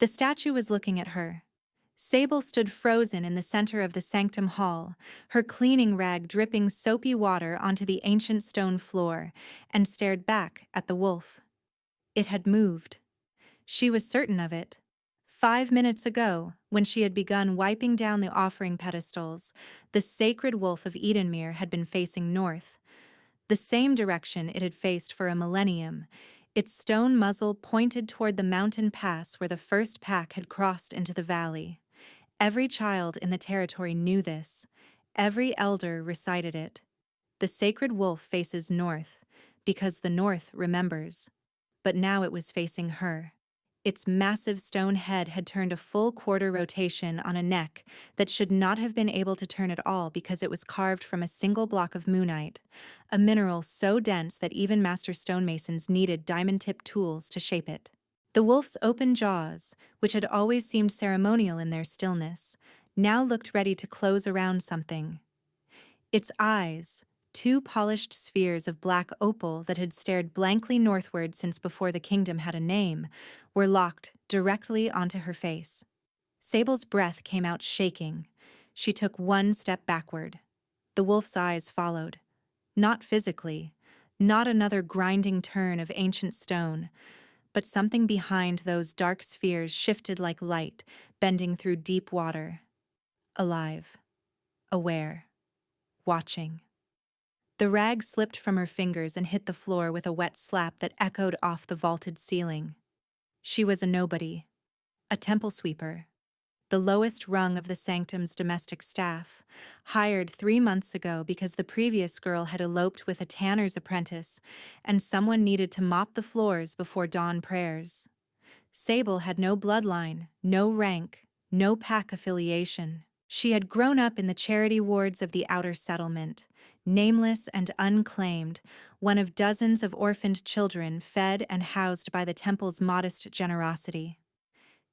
The statue was looking at her. Sable stood frozen in the center of the sanctum hall, her cleaning rag dripping soapy water onto the ancient stone floor, and stared back at the wolf. It had moved. She was certain of it. 5 minutes ago, when she had begun wiping down the offering pedestals, the sacred wolf of Edenmere had been facing north, the same direction it had faced for a millennium, its stone muzzle pointed toward the mountain pass where the first pack had crossed into the valley. Every child in the territory knew this. Every elder recited it. The sacred wolf faces north, because the north remembers. But now it was facing her. Its massive stone head had turned a full quarter rotation on a neck that should not have been able to turn at all because it was carved from a single block of moonite, a mineral so dense that even master stonemasons needed diamond-tipped tools to shape it. The wolf's open jaws, which had always seemed ceremonial in their stillness, now looked ready to close around something. Its eyes, two polished spheres of black opal that had stared blankly northward since before the kingdom had a name, were locked directly onto her face. Sable's breath came out shaking. She took one step backward. The wolf's eyes followed. Not physically, not another grinding turn of ancient stone, but something behind those dark spheres shifted like light, bending through deep water. Alive. Aware. Watching. The rag slipped from her fingers and hit the floor with a wet slap that echoed off the vaulted ceiling. She was a nobody. A temple sweeper. The lowest rung of the sanctum's domestic staff, hired 3 months ago because the previous girl had eloped with a tanner's apprentice, and someone needed to mop the floors before dawn prayers. Sable had no bloodline, no rank, no pack affiliation. She had grown up in the charity wards of the outer settlement, nameless and unclaimed, one of dozens of orphaned children fed and housed by the temple's modest generosity.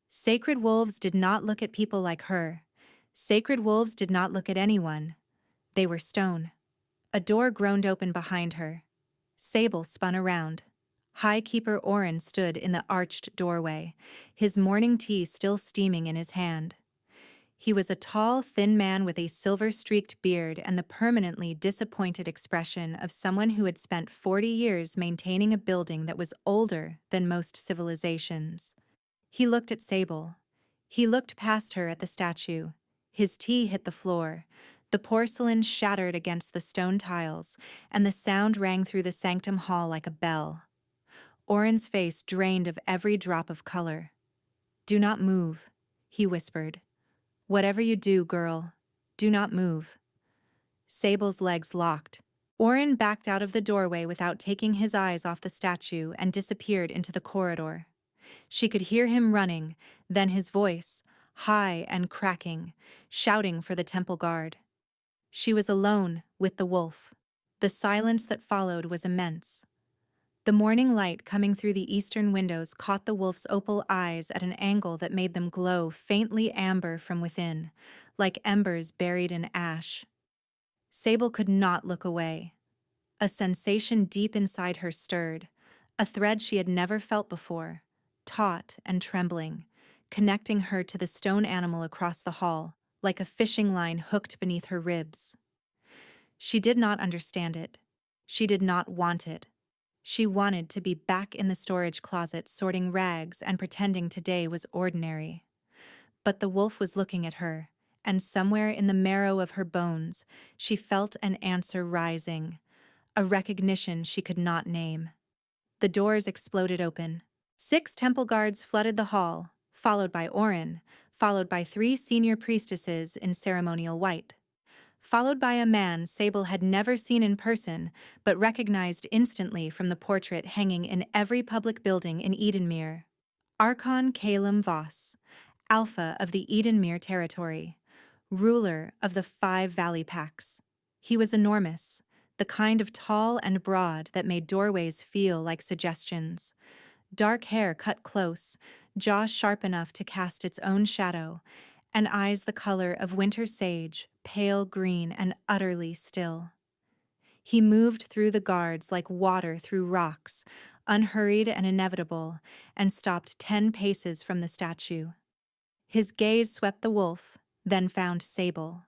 Sacred wolves did not look at people like her. Sacred wolves did not look at anyone. They were stone. A door groaned open behind her. Sable spun around. High Keeper Oren stood in the arched doorway, his morning tea still steaming in his hand. He was a tall, thin man with a silver-streaked beard and the permanently disappointed expression of someone who had spent 40 years maintaining a building that was older than most civilizations. He looked at Sable. He looked past her at the statue. His tea hit the floor. The porcelain shattered against the stone tiles, and the sound rang through the sanctum hall like a bell. Oren's face drained of every drop of color. "Do not move," he whispered. "Whatever you do, girl, do not move." Sable's legs locked. Oren backed out of the doorway without taking his eyes off the statue and disappeared into the corridor. She could hear him running, then his voice, high and cracking, shouting for the temple guard. She was alone with the wolf. The silence that followed was immense. The morning light coming through the eastern windows caught the wolf's opal eyes at an angle that made them glow faintly amber from within, like embers buried in ash. Sable could not look away. A sensation deep inside her stirred, a thread she had never felt before, taut and trembling, connecting her to the stone animal across the hall, like a fishing line hooked beneath her ribs. She did not understand it. She did not want it. She wanted to be back in the storage closet sorting rags and pretending today was ordinary. But the wolf was looking at her, and somewhere in the marrow of her bones, she felt an answer rising, a recognition she could not name. The doors exploded open. 6 temple guards flooded the hall, followed by Oren, followed by 3 senior priestesses in ceremonial white. Followed by a man Sable had never seen in person, but recognized instantly from the portrait hanging in every public building in Edenmere. Archon Calum Voss, Alpha of the Edenmere territory, ruler of the 5 valley packs. He was enormous, the kind of tall and broad that made doorways feel like suggestions. Dark hair cut close, jaw sharp enough to cast its own shadow, and eyes the color of winter sage, pale green and utterly still. He moved through the guards like water through rocks, unhurried and inevitable, and stopped 10 paces from the statue. His gaze swept the wolf, then found Sable.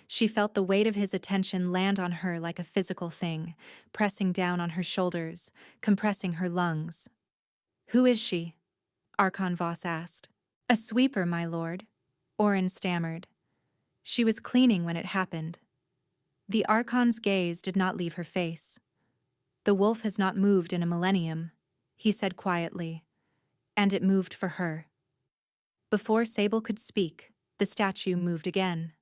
She felt the weight of his attention land on her like a physical thing, pressing down on her shoulders, compressing her lungs. "Who is she?" Archon Voss asked. "A sweeper, my lord," Orin stammered. "She was cleaning when it happened." The Archon's gaze did not leave her face. "The wolf has not moved in a millennium," he said quietly, "and it moved for her." Before Sable could speak, the statue moved again.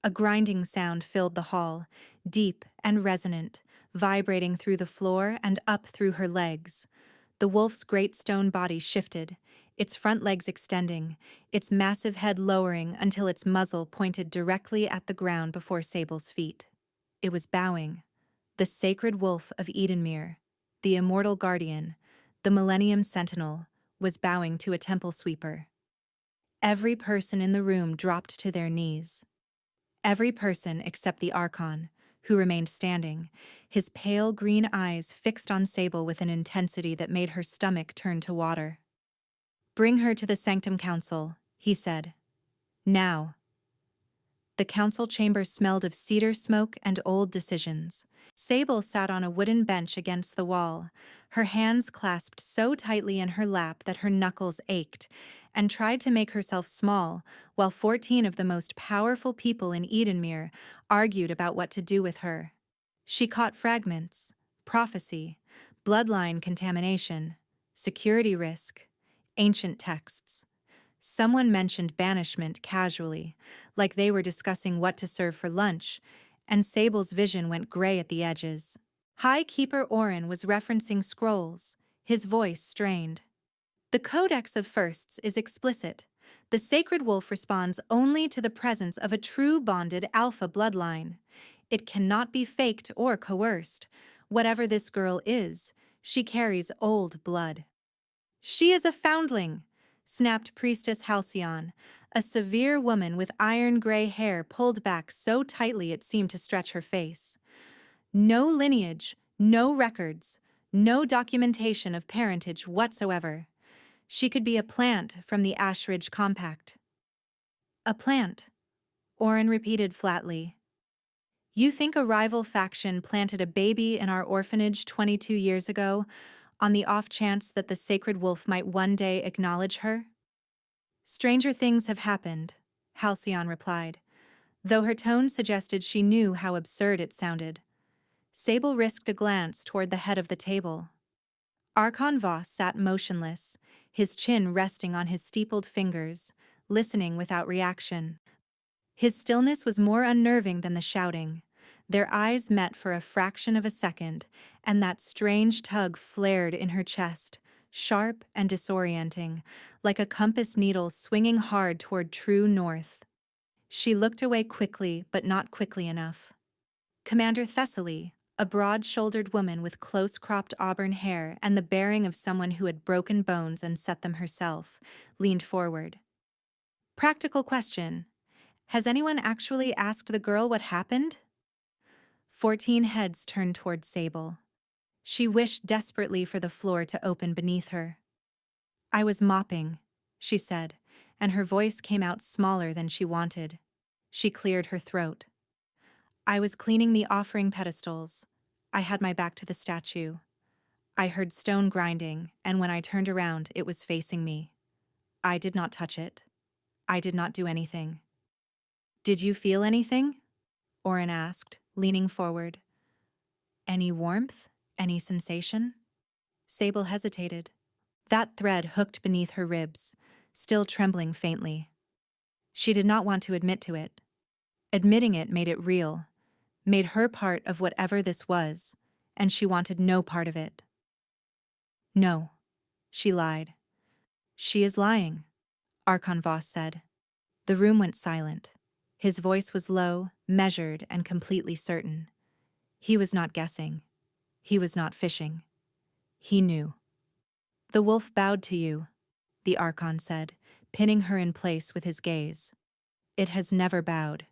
A grinding sound filled the hall, deep and resonant, vibrating through the floor and up through her legs. The wolf's great stone body shifted, its front legs extending, its massive head lowering until its muzzle pointed directly at the ground before Sable's feet. It was bowing. The sacred wolf of Edenmere, the immortal guardian, the Millennium Sentinel, was bowing to a temple sweeper. Every person in the room dropped to their knees. Every person except the Archon, who remained standing, his pale green eyes fixed on Sable with an intensity that made her stomach turn to water. "Bring her to the Sanctum Council," he said. "Now." The council chamber smelled of cedar smoke and old decisions. Sable sat on a wooden bench against the wall, her hands clasped so tightly in her lap that her knuckles ached, and tried to make herself small, while 14 of the most powerful people in Edenmere argued about what to do with her. She caught fragments: prophecy, bloodline contamination, security risk, ancient texts. Someone mentioned banishment casually, like they were discussing what to serve for lunch, and Sable's vision went gray at the edges. High Keeper Orin was referencing scrolls, his voice strained. "The Codex of Firsts is explicit. The Sacred Wolf responds only to the presence of a true bonded alpha bloodline. It cannot be faked or coerced. Whatever this girl is, she carries old blood." "She is a foundling," snapped Priestess Halcyon, a severe woman with iron-gray hair pulled back so tightly it seemed to stretch her face. "No lineage, no records, no documentation of parentage whatsoever. She could be a plant from the Ashridge Compact." "A plant," Orin repeated flatly. "You think a rival faction planted a baby in our orphanage 22 years ago, on the off chance that the Sacred Wolf might one day acknowledge her?" "Stranger things have happened," Halcyon replied, though her tone suggested she knew how absurd it sounded. Sable risked a glance toward the head of the table. Archon Voss sat motionless, his chin resting on his steepled fingers, listening without reaction. His stillness was more unnerving than the shouting. Their eyes met for a fraction of a second, and that strange tug flared in her chest, sharp and disorienting, like a compass needle swinging hard toward true north. She looked away quickly, but not quickly enough. Commander Thessaly, a broad-shouldered woman with close-cropped auburn hair and the bearing of someone who had broken bones and set them herself, leaned forward. "Practical question. Has anyone actually asked the girl what happened?" 14 heads turned toward Sable. She wished desperately for the floor to open beneath her. "I was mopping," she said, and her voice came out smaller than she wanted. She cleared her throat. "I was cleaning the offering pedestals. I had my back to the statue. I heard stone grinding, and when I turned around, it was facing me. I did not touch it. I did not do anything." "Did you feel anything?" Orin asked, leaning forward. "Any warmth? Any sensation?" Sable hesitated. That thread hooked beneath her ribs, still trembling faintly. She did not want to admit to it. Admitting it made it real, made her part of whatever this was, and she wanted no part of it. "No," she lied. "She is lying," Archon Voss said. The room went silent. His voice was low, measured, and completely certain. He was not guessing. He was not fishing. He knew. "The wolf bowed to you," the Archon said, pinning her in place with his gaze. "It has never bowed.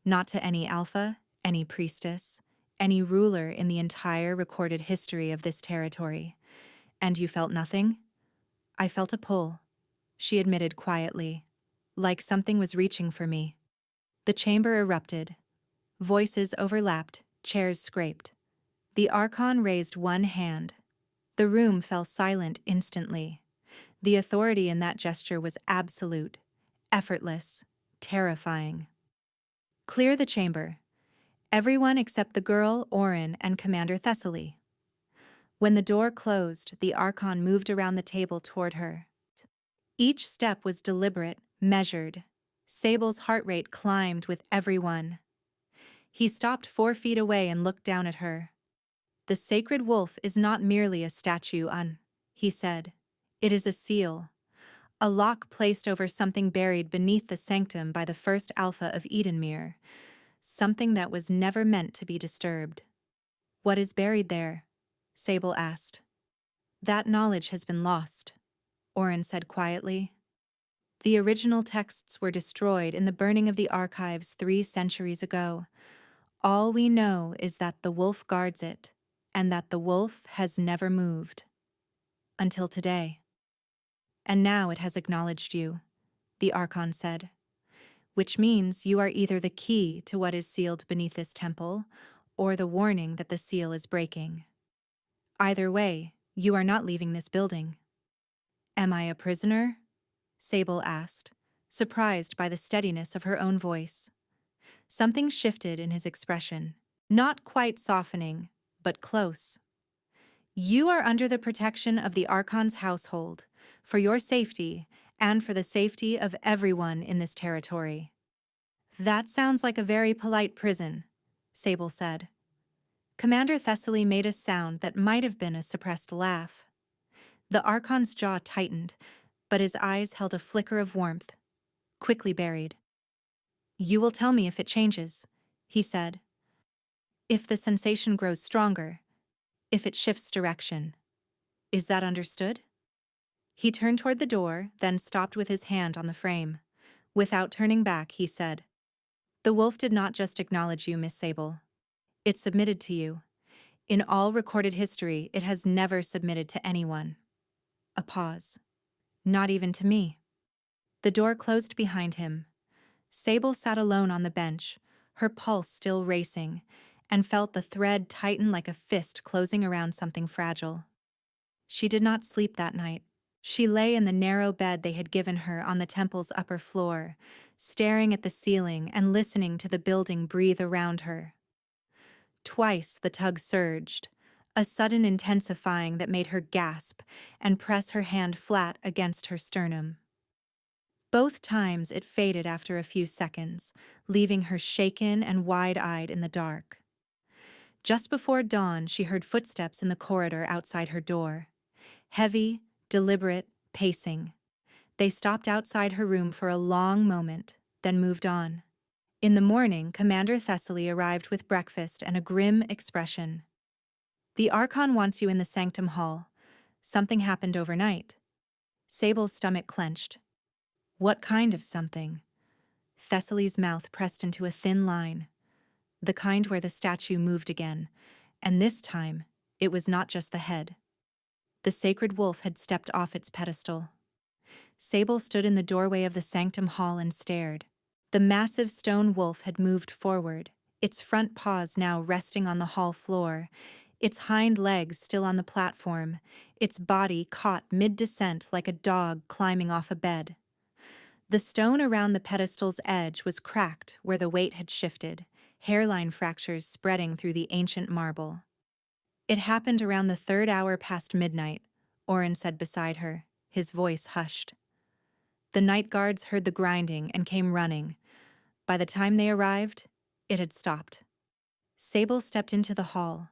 Not to any alpha, any priestess, any ruler in the entire recorded history of this territory. And you felt nothing? I felt a pull, she admitted quietly, like something was reaching for me. The chamber erupted. Voices overlapped, chairs scraped. The Archon raised one hand. The room fell silent instantly. The authority in that gesture was absolute, effortless, terrifying. Clear the chamber. Everyone except the girl, Orin, and Commander Thessaly. When the door closed, the Archon moved around the table toward her. Each step was deliberate, measured. Sable's heart rate climbed with every one. He stopped 4 feet away and looked down at her. The sacred wolf is not merely a statue, he said. It is a seal. A lock placed over something buried beneath the sanctum by the first Alpha of Edenmere. Something that was never meant to be disturbed. What is buried there? Sable asked. That knowledge has been lost, Orin said quietly. The original texts were destroyed in the burning of the archives 3 centuries ago. All we know is that the wolf guards it, and that the wolf has never moved. Until today. And now it has acknowledged you, the Archon said. Which means you are either the key to what is sealed beneath this temple, or the warning that the seal is breaking. Either way, you are not leaving this building. Am I a prisoner? Sable asked, surprised by the steadiness of her own voice. Something shifted in his expression, not quite softening, but close. You are under the protection of the Archon's household, for your safety and for the safety of everyone in this territory. That sounds like a very polite prison, Sable said. Commander Thessaly made a sound that might have been a suppressed laugh. The Archon's jaw tightened, but his eyes held a flicker of warmth, quickly buried. You will tell me if it changes, he said. If the sensation grows stronger, if it shifts direction. Is that understood? He turned toward the door, then stopped with his hand on the frame. Without turning back, he said, The wolf did not just acknowledge you, Miss Sable. It submitted to you. In all recorded history, it has never submitted to anyone. A pause. Not even to me. The door closed behind him. Sable sat alone on the bench, her pulse still racing, and felt the thread tighten like a fist closing around something fragile. She did not sleep that night. She lay in the narrow bed they had given her on the temple's upper floor, staring at the ceiling and listening to the building breathe around her. Twice the tug surged, a sudden intensifying that made her gasp and press her hand flat against her sternum. Both times it faded after a few seconds, leaving her shaken and wide-eyed in the dark. Just before dawn, she heard footsteps in the corridor outside her door. Heavy, deliberate, pacing. They stopped outside her room for a long moment, then moved on. In the morning, Commander Thessaly arrived with breakfast and a grim expression. The Archon wants you in the sanctum hall. Something happened overnight. Sable's stomach clenched. What kind of something? Thessaly's mouth pressed into a thin line. The kind where the statue moved again, and this time, it was not just the head. The sacred wolf had stepped off its pedestal. Sable stood in the doorway of the sanctum hall and stared. The massive stone wolf had moved forward, its front paws now resting on the hall floor, its hind legs still on the platform, its body caught mid-descent like a dog climbing off a bed. The stone around the pedestal's edge was cracked where the weight had shifted, hairline fractures spreading through the ancient marble. It happened around the 3rd hour past midnight, Orin said beside her, his voice hushed. The night guards heard the grinding and came running. By the time they arrived, it had stopped. Sable stepped into the hall.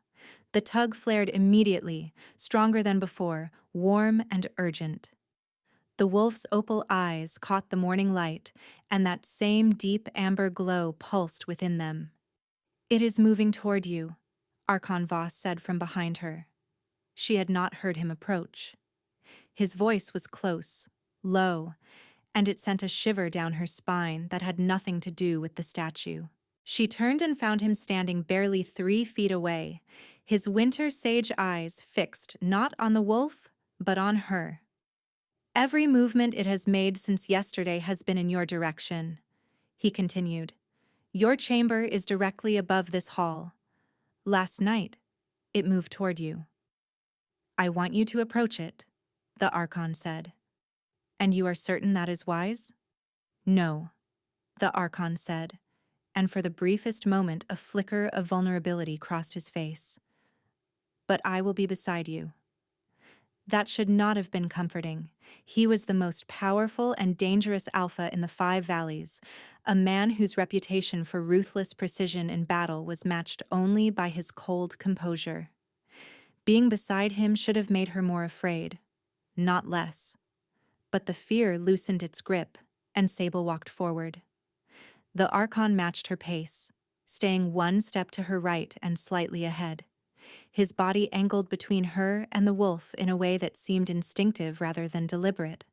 The tug flared immediately, stronger than before, warm and urgent. The wolf's opal eyes caught the morning light, and that same deep amber glow pulsed within them. It is moving toward you, Archon Voss said from behind her. She had not heard him approach. His voice was close, low, and it sent a shiver down her spine that had nothing to do with the statue. She turned and found him standing barely 3 feet away, his winter sage eyes fixed not on the wolf, but on her. Every movement it has made since yesterday has been in your direction, he continued. Your chamber is directly above this hall. Last night, it moved toward you. I want you to approach it, the Archon said. And you are certain that is wise? No, the Archon said, and for the briefest moment a flicker of vulnerability crossed his face. But I will be beside you. That should not have been comforting. He was the most powerful and dangerous alpha in the 5 Valleys, a man whose reputation for ruthless precision in battle was matched only by his cold composure. Being beside him should have made her more afraid, not less. But the fear loosened its grip, and Sable walked forward. The Archon matched her pace, staying 1 step to her right and slightly ahead. His body angled between her and the wolf in a way that seemed instinctive rather than deliberate.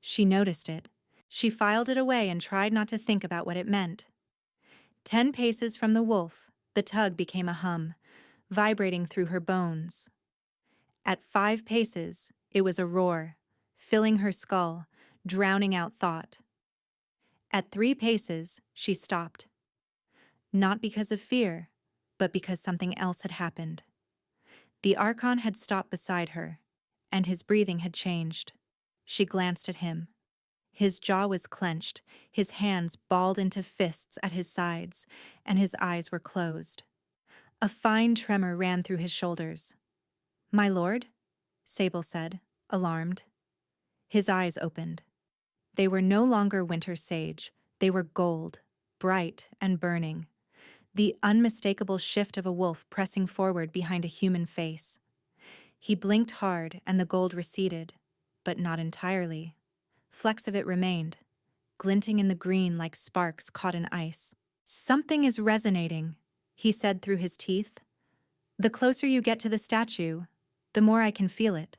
She noticed it. She filed it away and tried not to think about what it meant. 10 paces from the wolf, the tug became a hum, vibrating through her bones. At 5 paces, it was a roar, filling her skull, drowning out thought. At 3 paces, she stopped. Not because of fear, but because something else had happened. The Archon had stopped beside her, and his breathing had changed. She glanced at him. His jaw was clenched, his hands balled into fists at his sides, and his eyes were closed. A fine tremor ran through his shoulders. "My lord?" Sable said, alarmed. His eyes opened. They were no longer winter sage. They were gold, bright and burning. The unmistakable shift of a wolf pressing forward behind a human face. He blinked hard and the gold receded, but not entirely. Flecks of it remained, glinting in the green like sparks caught in ice. "Something is resonating," he said through his teeth. "The closer you get to the statue, the more I can feel it.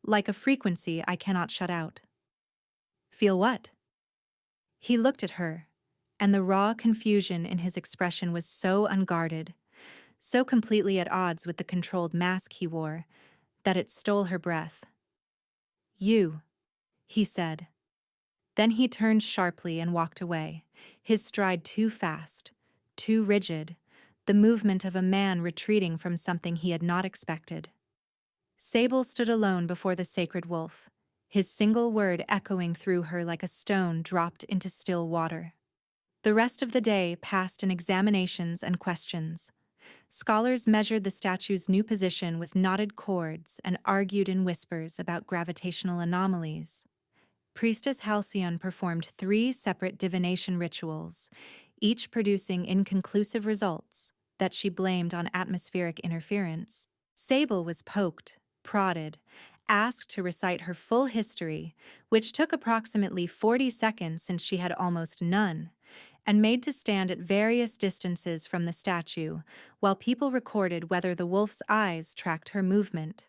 Like a frequency I cannot shut out." "Feel what?" He looked at her, and the raw confusion in his expression was so unguarded, so completely at odds with the controlled mask he wore, that it stole her breath. "You," he said. Then he turned sharply and walked away, his stride too fast, too rigid, the movement of a man retreating from something he had not expected. Sable stood alone before the sacred wolf, his single word echoing through her like a stone dropped into still water. The rest of the day passed in examinations and questions. Scholars measured the statue's new position with knotted cords and argued in whispers about gravitational anomalies. Priestess Halcyon performed 3 separate divination rituals, each producing inconclusive results that she blamed on atmospheric interference. Sable was poked, prodded, asked to recite her full history, which took approximately 40 seconds since she had almost none, and made to stand at various distances from the statue, while people recorded whether the wolf's eyes tracked her movement.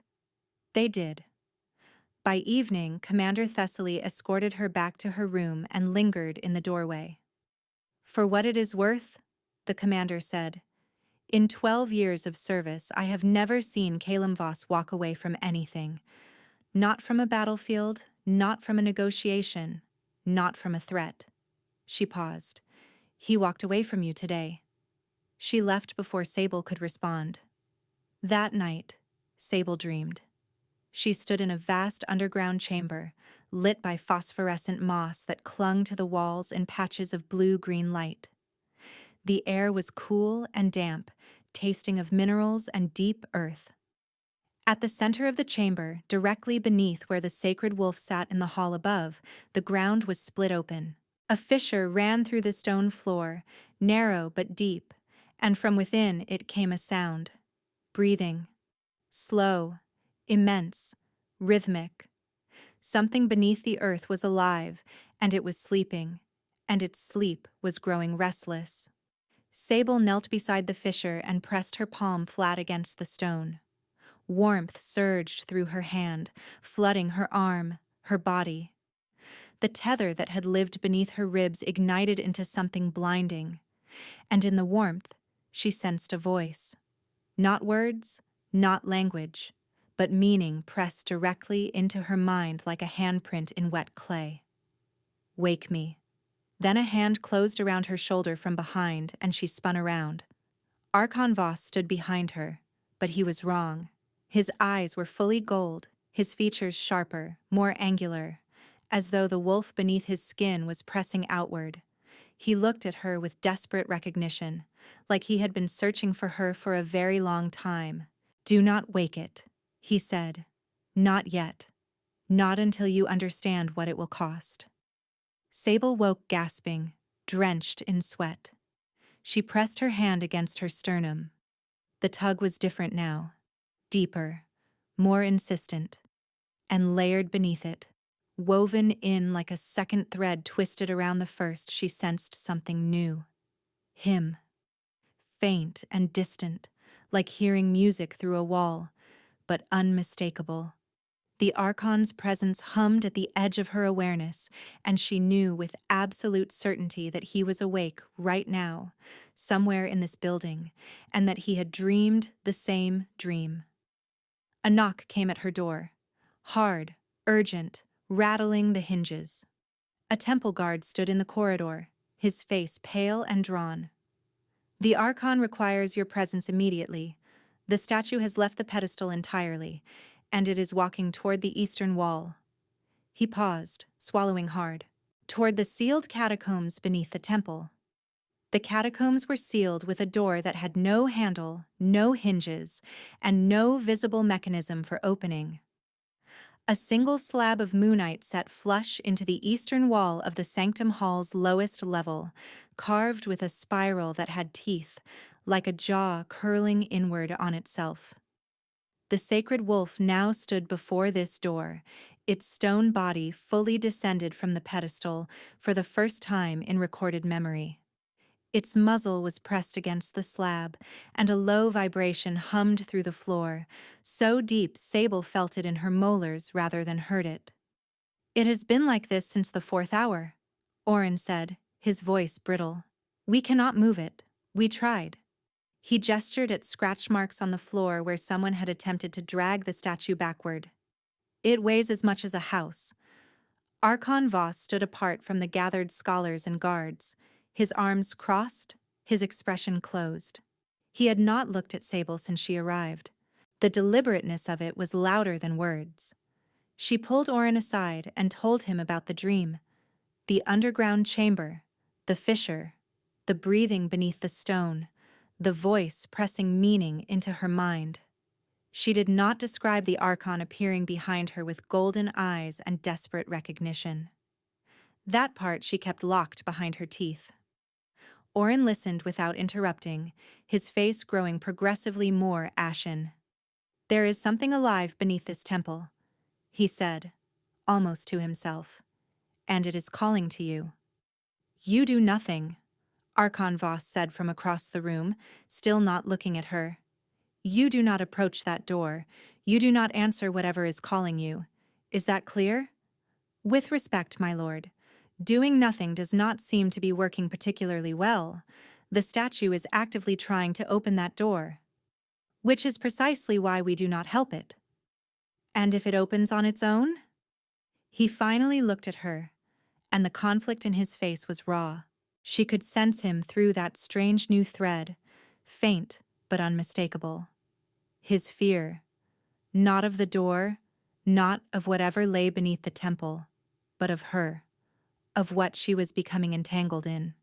They did. By evening, Commander Thessaly escorted her back to her room and lingered in the doorway. "For what it is worth," the commander said, "in 12 years of service I have never seen Calum Voss walk away from anything. Not from a battlefield, not from a negotiation, not from a threat." She paused. "He walked away from you today." She left before Sable could respond. That night, Sable dreamed. She stood in a vast underground chamber, lit by phosphorescent moss that clung to the walls in patches of blue-green light. The air was cool and damp, tasting of minerals and deep earth. At the center of the chamber, directly beneath where the sacred wolf sat in the hall above, the ground was split open. A fissure ran through the stone floor, narrow but deep, and from within it came a sound. Breathing. Slow, immense, rhythmic. Something beneath the earth was alive, and it was sleeping, and its sleep was growing restless. Sable knelt beside the fissure and pressed her palm flat against the stone. Warmth surged through her hand, flooding her arm, her body. The tether that had lived beneath her ribs ignited into something blinding, and in the warmth, she sensed a voice. Not words, not language, but meaning pressed directly into her mind like a handprint in wet clay. "Wake me." Then a hand closed around her shoulder from behind, and she spun around. Archon Voss stood behind her, but he was wrong. His eyes were fully gold, his features sharper, more angular, as though the wolf beneath his skin was pressing outward. He looked at her with desperate recognition, like he had been searching for her for a very long time. "Do not wake it," he said. "Not yet. Not until you understand what it will cost." Sable woke gasping, drenched in sweat. She pressed her hand against her sternum. The tug was different now. Deeper, more insistent, and layered beneath it, woven in like a second thread twisted around the first, she sensed something new. Him. Faint and distant, like hearing music through a wall, but unmistakable. The Archon's presence hummed at the edge of her awareness, and she knew with absolute certainty that he was awake right now, somewhere in this building, and that he had dreamed the same dream. A knock came at her door. Hard, urgent, rattling the hinges. A temple guard stood in the corridor, his face pale and drawn. "The Archon requires your presence immediately. The statue has left the pedestal entirely, and it is walking toward the eastern wall." He paused, swallowing hard. "Toward the sealed catacombs beneath the temple." The catacombs were sealed with a door that had no handle, no hinges, and no visible mechanism for opening. A single slab of moonite set flush into the eastern wall of the sanctum hall's lowest level, carved with a spiral that had teeth, like a jaw curling inward on itself. The sacred wolf now stood before this door, its stone body fully descended from the pedestal for the first time in recorded memory. Its muzzle was pressed against the slab, and a low vibration hummed through the floor, so deep Sable felt it in her molars rather than heard it. "It has been like this since the 4th hour," Orin said, his voice brittle. "We cannot move it. We tried." He gestured at scratch marks on the floor where someone had attempted to drag the statue backward. "It weighs as much as a house." Archon Voss stood apart from the gathered scholars and guards, his arms crossed, his expression closed. He had not looked at Sable since she arrived. The deliberateness of it was louder than words. She pulled Orin aside and told him about the dream. The underground chamber, the fissure, the breathing beneath the stone, the voice pressing meaning into her mind. She did not describe the Archon appearing behind her with golden eyes and desperate recognition. That part she kept locked behind her teeth. Orin listened without interrupting, his face growing progressively more ashen. "There is something alive beneath this temple," he said, almost to himself, "and it is calling to you." "You do nothing," Archon Voss said from across the room, still not looking at her. "You do not approach that door. You do not answer whatever is calling you. Is that clear?" "With respect, my lord. Doing nothing does not seem to be working particularly well. The statue is actively trying to open that door. Which is precisely why we do not help it." "And if it opens on its own?" He finally looked at her, and the conflict in his face was raw. She could sense him through that strange new thread, faint but unmistakable. His fear, not of the door, not of whatever lay beneath the temple, but of her, of what she was becoming entangled in.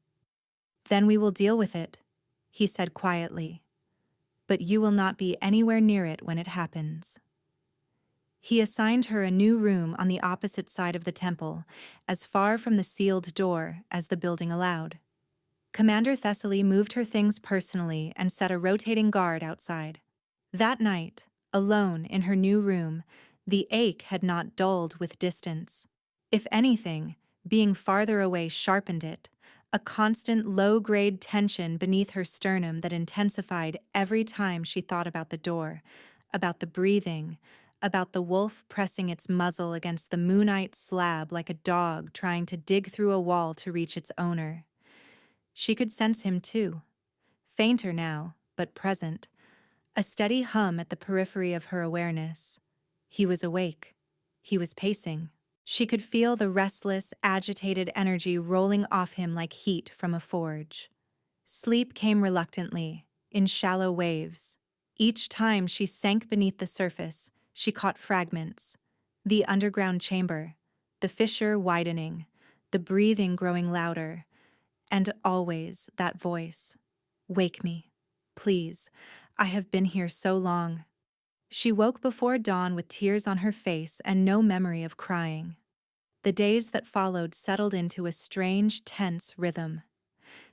"Then we will deal with it," he said quietly. "But you will not be anywhere near it when it happens." He assigned her a new room on the opposite side of the temple, as far from the sealed door as the building allowed. Commander Thessaly moved her things personally and set a rotating guard outside. That night, alone in her new room, the ache had not dulled with distance. If anything, being farther away sharpened it, a constant low-grade tension beneath her sternum that intensified every time she thought about the door, about the breathing, about the wolf pressing its muzzle against the moonite slab like a dog trying to dig through a wall to reach its owner. She could sense him too, fainter now, but present, a steady hum at the periphery of her awareness, He was awake. He was pacing. She could feel the restless, agitated energy rolling off him like heat from a forge. Sleep came reluctantly, in shallow waves. Each time she sank beneath the surface, she caught fragments. The underground chamber, the fissure widening, the breathing growing louder, and always that voice. Wake me, please. I have been here so long. She woke before dawn with tears on her face and no memory of crying. The days that followed settled into a strange, tense rhythm.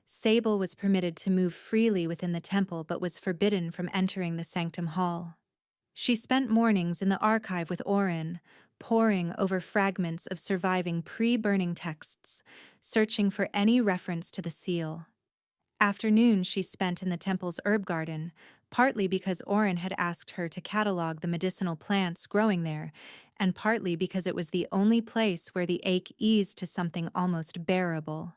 Sable was permitted to move freely within the temple but was forbidden from entering the sanctum hall. She spent mornings in the archive with Orin, poring over fragments of surviving pre-burning texts, searching for any reference to the seal. Afternoons she spent in the temple's herb garden, partly because Orin had asked her to catalog the medicinal plants growing there, and partly because it was the only place where the ache eased to something almost bearable.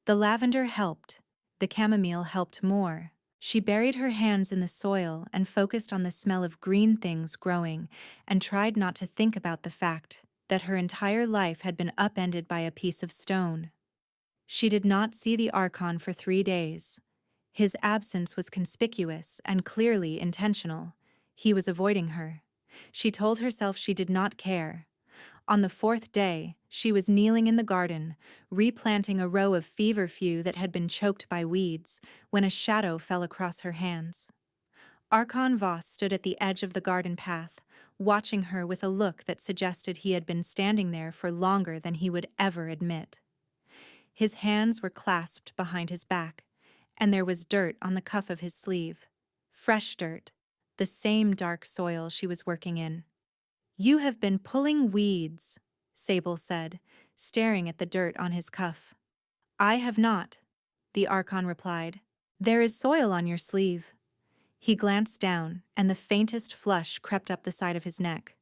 The lavender helped. The chamomile helped more. She buried her hands in the soil and focused on the smell of green things growing and tried not to think about the fact that her entire life had been upended by a piece of stone. She did not see the Archon for 3 days. His absence was conspicuous and clearly intentional. He was avoiding her. She told herself she did not care. On the 4th day, she was kneeling in the garden, replanting a row of feverfew that had been choked by weeds, when a shadow fell across her hands. Archon Voss stood at the edge of the garden path, watching her with a look that suggested he had been standing there for longer than he would ever admit. His hands were clasped behind his back, and there was dirt on the cuff of his sleeve. Fresh dirt, the same dark soil she was working in. "You have been pulling weeds," Sable said, staring at the dirt on his cuff. "I have not," the Archon replied. "There is soil on your sleeve." He glanced down, and the faintest flush crept up the side of his neck.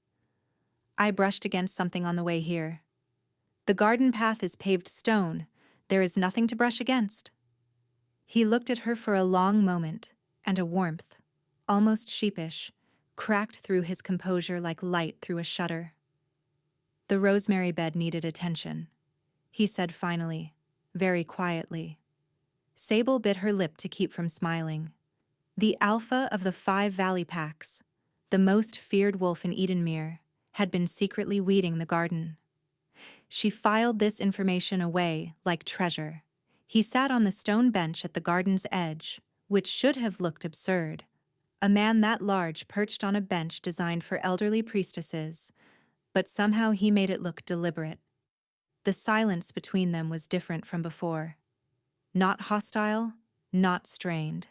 "I brushed against something on the way here. The garden path is paved stone. There is nothing to brush against." He looked at her for a long moment, and a warmth, almost sheepish, cracked through his composure like light through a shutter. "The rosemary bed needed attention," he said finally, very quietly. Sable bit her lip to keep from smiling. The alpha of the 5 valley packs, the most feared wolf in Edenmere, had been secretly weeding the garden. She filed this information away like treasure. He sat on the stone bench at the garden's edge, which should have looked absurd. A man that large perched on a bench designed for elderly priestesses, but somehow he made it look deliberate. The silence between them was different from before. Not hostile, not strained.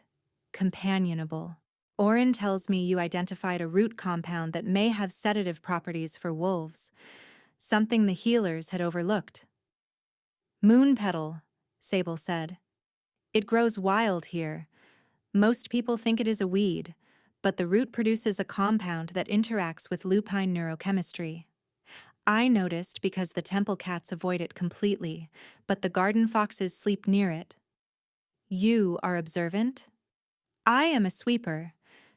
Companionable. "Orin tells me you identified a root compound that may have sedative properties for wolves, something the healers had overlooked." "Moon petal," Sable said. "It grows wild here. Most people think it is a weed, but the root produces a compound that interacts with lupine neurochemistry. I noticed because the temple cats avoid it completely, but the garden foxes sleep near it." "You are observant?" "I am a sweeper.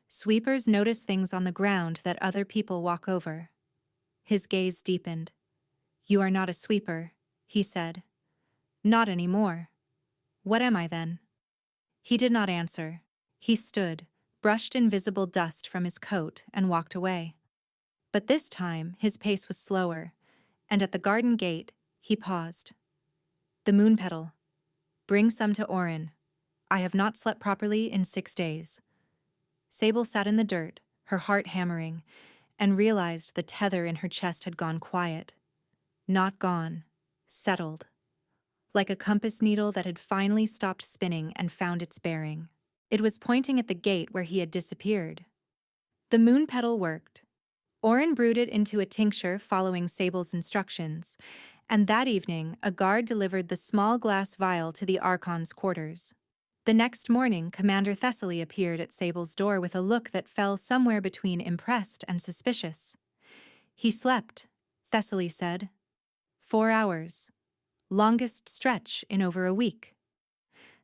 Sweepers notice things on the ground that other people walk over." His gaze deepened. "You are not a sweeper," he said. "Not anymore. What am I then?" He did not answer. He stood, brushed invisible dust from his coat, and walked away. But this time his pace was slower, and at the garden gate he paused. "The moon petal. Bring some to Orin. I have not slept properly in 6 days." Sable sat in the dirt, her heart hammering, and realized the tether in her chest had gone quiet. Not gone, settled. Like a compass needle that had finally stopped spinning and found its bearing. It was pointing at the gate where he had disappeared. The moon petal worked. Orin brewed it into a tincture following Sable's instructions, and that evening a guard delivered the small glass vial to the Archon's quarters. The next morning, Commander Thessaly appeared at Sable's door with a look that fell somewhere between impressed and suspicious. "He slept," Thessaly said. 4 hours. Longest stretch in over a week.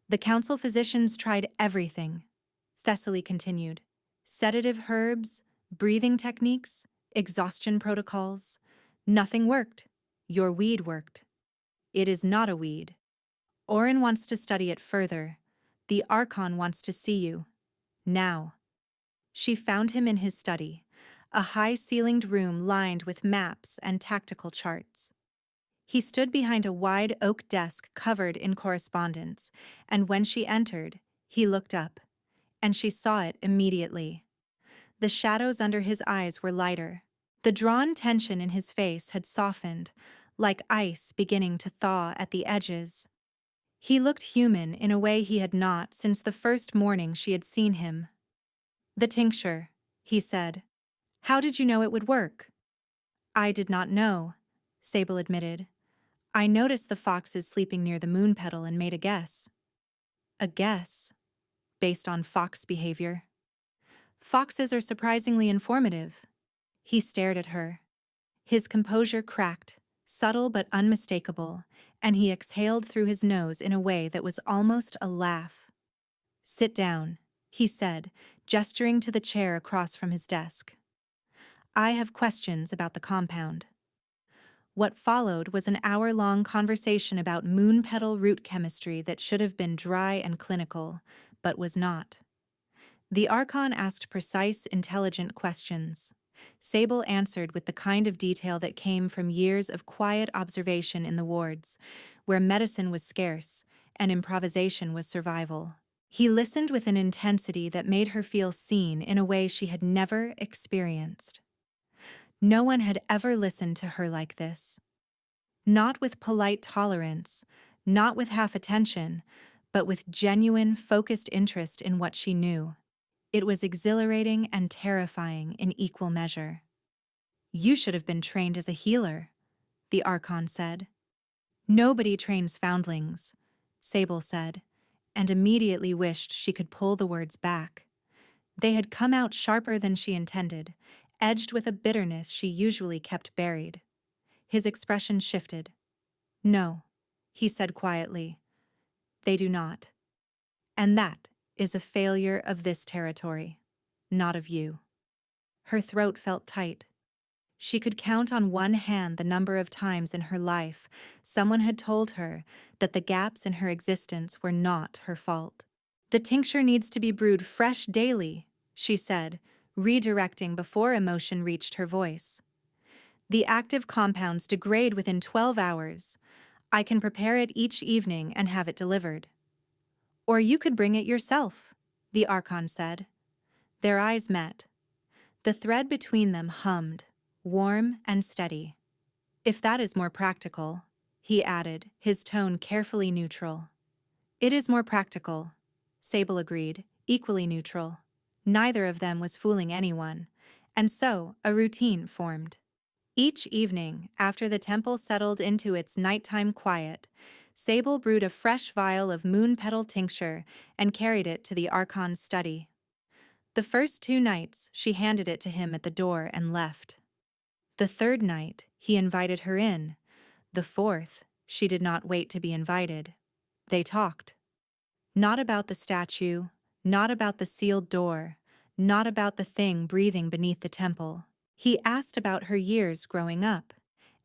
"The council physicians tried everything," Thessaly continued. "Sedative herbs, breathing techniques. exhaustion protocols. Nothing worked. Your weed worked. It is not a weed. Orin wants to study it further. The Archon wants to see you. Now. She found him in his study, a high-ceilinged room lined with maps and tactical charts. He stood behind a wide oak desk covered in correspondence, and when she entered, he looked up, and she saw it immediately. The shadows under his eyes were lighter. The drawn tension in his face had softened, like ice beginning to thaw at the edges. He looked human in a way he had not since the first morning she had seen him. "The tincture," he said. "How did you know it would work?" "I did not know," Sable admitted. "I noticed the foxes sleeping near the moon petal and made a guess." "A guess? Based on fox behavior?" "Foxes are surprisingly informative." He stared at her. His composure cracked, subtle but unmistakable, and he exhaled through his nose in a way that was almost a laugh. "Sit down," he said, gesturing to the chair across from his desk. "I have questions about the compound." What followed was an hour-long conversation about moon petal root chemistry that should have been dry and clinical, but was not. The Archon asked precise, intelligent questions. Sable answered with the kind of detail that came from years of quiet observation in the wards, where medicine was scarce and improvisation was survival. He listened with an intensity that made her feel seen in a way she had never experienced. No one had ever listened to her like this. Not with polite tolerance, not with half attention, but with genuine, focused interest in what she knew. It was exhilarating and terrifying in equal measure. "You should have been trained as a healer," the Archon said. "Nobody trains foundlings," Sable said, and immediately wished she could pull the words back. They had come out sharper than she intended, edged with a bitterness she usually kept buried. His expression shifted. "No," he said quietly. "They do not. And that is a failure of this territory, not of you." Her throat felt tight. She could count on one hand the number of times in her life someone had told her that the gaps in her existence were not her fault. "The tincture needs to be brewed fresh daily," she said, redirecting before emotion reached her voice. "The active compounds degrade within 12 hours. I can prepare it each evening and have it delivered." "Or you could bring it yourself," the Archon said. Their eyes met. The thread between them hummed, warm and steady. "If that is more practical," he added, his tone carefully neutral. "It is more practical," Sable agreed, equally neutral. Neither of them was fooling anyone, and so a routine formed. Each evening, after the temple settled into its nighttime quiet, Sable brewed a fresh vial of moon petal tincture and carried it to the Archon's study. The first 2 nights, she handed it to him at the door and left. The third night, he invited her in. The fourth, she did not wait to be invited. They talked. Not about the statue, not about the sealed door, not about the thing breathing beneath the temple. He asked about her years growing up,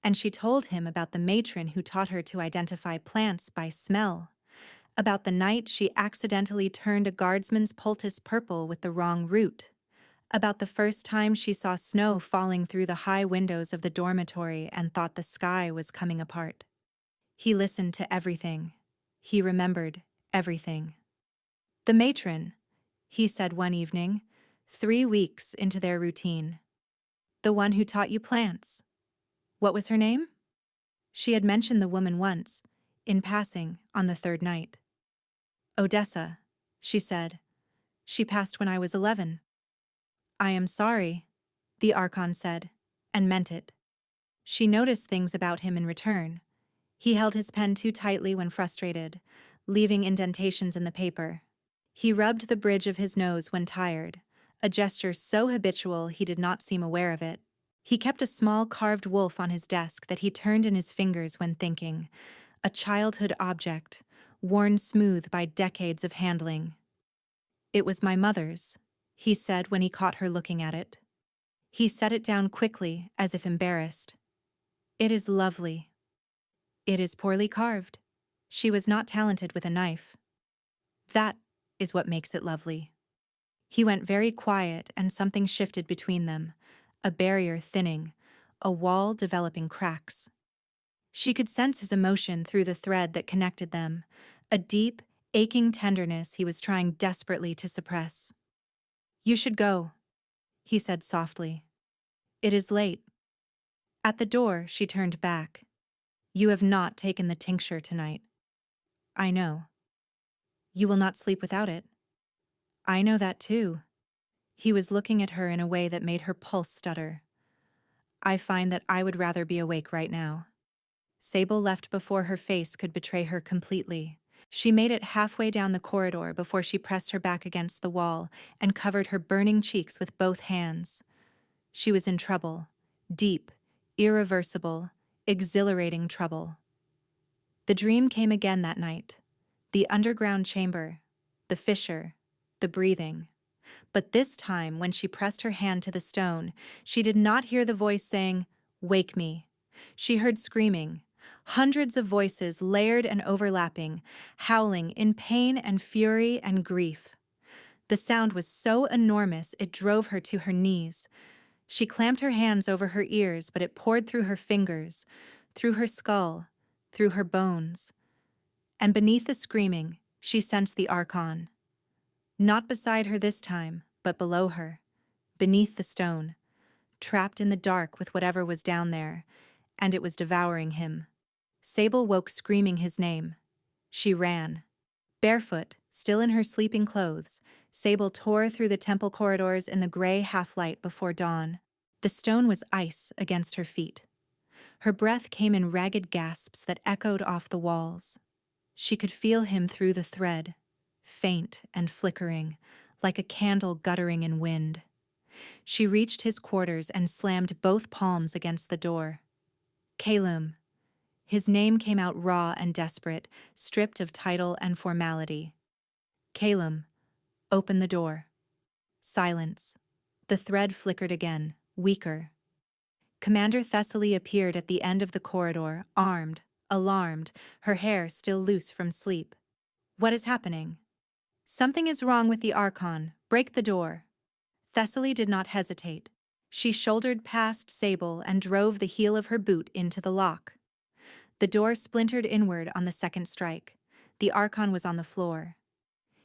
and she told him about the matron who taught her to identify plants by smell, about the night she accidentally turned a guardsman's poultice purple with the wrong root, about the first time she saw snow falling through the high windows of the dormitory and thought the sky was coming apart. He listened to everything. He remembered everything. "The matron," he said one evening, 3 weeks into their routine. "The one who taught you plants. What was her name?" She had mentioned the woman once, in passing, on the third night. "Odessa," she said. "She passed when I was 11. "I am sorry," the Archon said, and meant it. She noticed things about him in return. He held his pen too tightly when frustrated, leaving indentations in the paper. He rubbed the bridge of his nose when tired, a gesture so habitual he did not seem aware of it. He kept a small carved wolf on his desk that he turned in his fingers when thinking, a childhood object, worn smooth by decades of handling. "It was my mother's," he said when he caught her looking at it. He set it down quickly, as if embarrassed. It is lovely. It is poorly carved. She was not talented with a knife. That is what makes it lovely. He went very quiet, and something shifted between them, a barrier thinning, a wall developing cracks. She could sense his emotion through the thread that connected them, a deep, aching tenderness he was trying desperately to suppress. "You should go," he said softly. "It is late." At the door, she turned back. "You have not taken the tincture tonight." "I know." "You will not sleep without it." "I know that too." He was looking at her in a way that made her pulse stutter. "I find that I would rather be awake right now." Sable left before her face could betray her completely. She made it halfway down the corridor before she pressed her back against the wall and covered her burning cheeks with both hands. She was in trouble. Deep, irreversible, exhilarating trouble. The dream came again that night. The underground chamber, the fissure, the breathing. But this time, when she pressed her hand to the stone, she did not hear the voice saying, "Wake me." She heard screaming. Hundreds of voices, layered and overlapping, howling in pain and fury and grief. The sound was so enormous it drove her to her knees. She clamped her hands over her ears, but it poured through her fingers, through her skull, through her bones. And beneath the screaming, she sensed the Archon. Not beside her this time, but below her, beneath the stone, trapped in the dark with whatever was down there, and it was devouring him. Sable woke screaming his name. She ran. Barefoot, still in her sleeping clothes, Sable tore through the temple corridors in the gray half-light before dawn. The stone was ice against her feet. Her breath came in ragged gasps that echoed off the walls. She could feel him through the thread, faint and flickering, like a candle guttering in wind. She reached his quarters and slammed both palms against the door. Calum. His name came out raw and desperate, stripped of title and formality. "Calum, open the door." Silence. The thread flickered again, weaker. Commander Thessaly appeared at the end of the corridor, armed, alarmed, her hair still loose from sleep. "What is happening?" "Something is wrong with the Archon. Break the door." Thessaly did not hesitate. She shouldered past Sable and drove the heel of her boot into the lock. The door splintered inward on the second strike. The Archon was on the floor.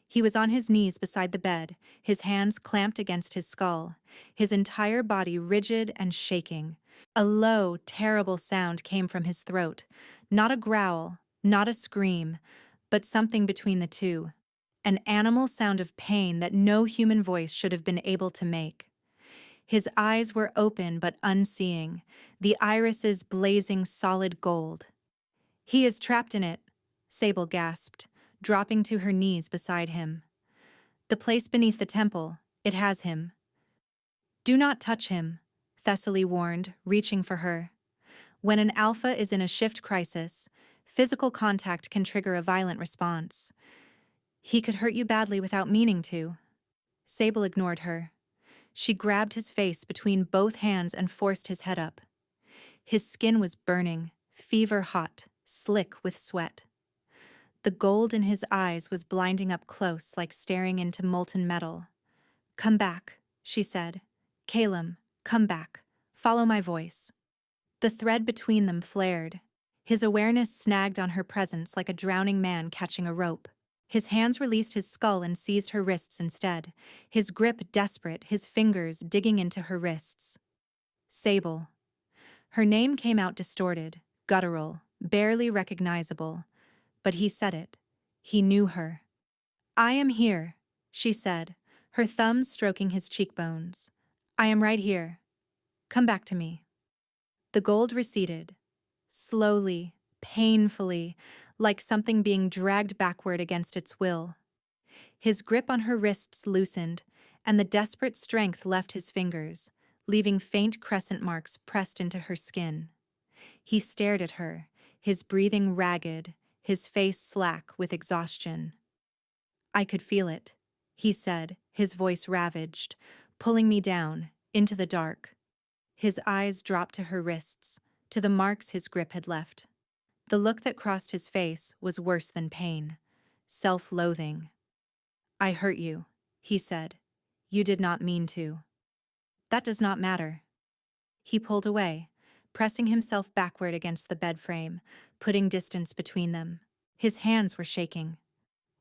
He was on his knees beside the bed, his hands clamped against his skull, his entire body rigid and shaking. A low, terrible sound came from his throat, not a growl, not a scream, but something between the two. An animal sound of pain that no human voice should have been able to make. His eyes were open but unseeing, the irises blazing solid gold. "He is trapped in it," Sable gasped, dropping to her knees beside him. "The place beneath the temple, it has him." "Do not touch him," Thessaly warned, reaching for her. When an alpha is in a shift crisis, physical contact can trigger a violent response. "He could hurt you badly without meaning to." Sable ignored her. She grabbed his face between both hands and forced his head up. His skin was burning, fever hot, slick with sweat. The gold in his eyes was blinding up close, like staring into molten metal. "Come back," she said. "Calum, come back. Follow my voice." The thread between them flared. His awareness snagged on her presence like a drowning man catching a rope. His hands released his skull and seized her wrists instead, his grip desperate, his fingers digging into her wrists. Sable. Her name came out distorted, guttural, barely recognizable. But he said it. He knew her. "I am here," she said, her thumbs stroking his cheekbones. "I am right here. Come back to me." The gold receded. Slowly, painfully, like something being dragged backward against its will. His grip on her wrists loosened, and the desperate strength left his fingers, leaving faint crescent marks pressed into her skin. He stared at her, his breathing ragged, his face slack with exhaustion. "I could feel it," he said, his voice ravaged, pulling me down, into the dark. His eyes dropped to her wrists, to the marks his grip had left. The look that crossed his face was worse than pain. Self-loathing. "I hurt you," he said. "You did not mean to." "That does not matter." He pulled away, pressing himself backward against the bed frame, putting distance between them. His hands were shaking.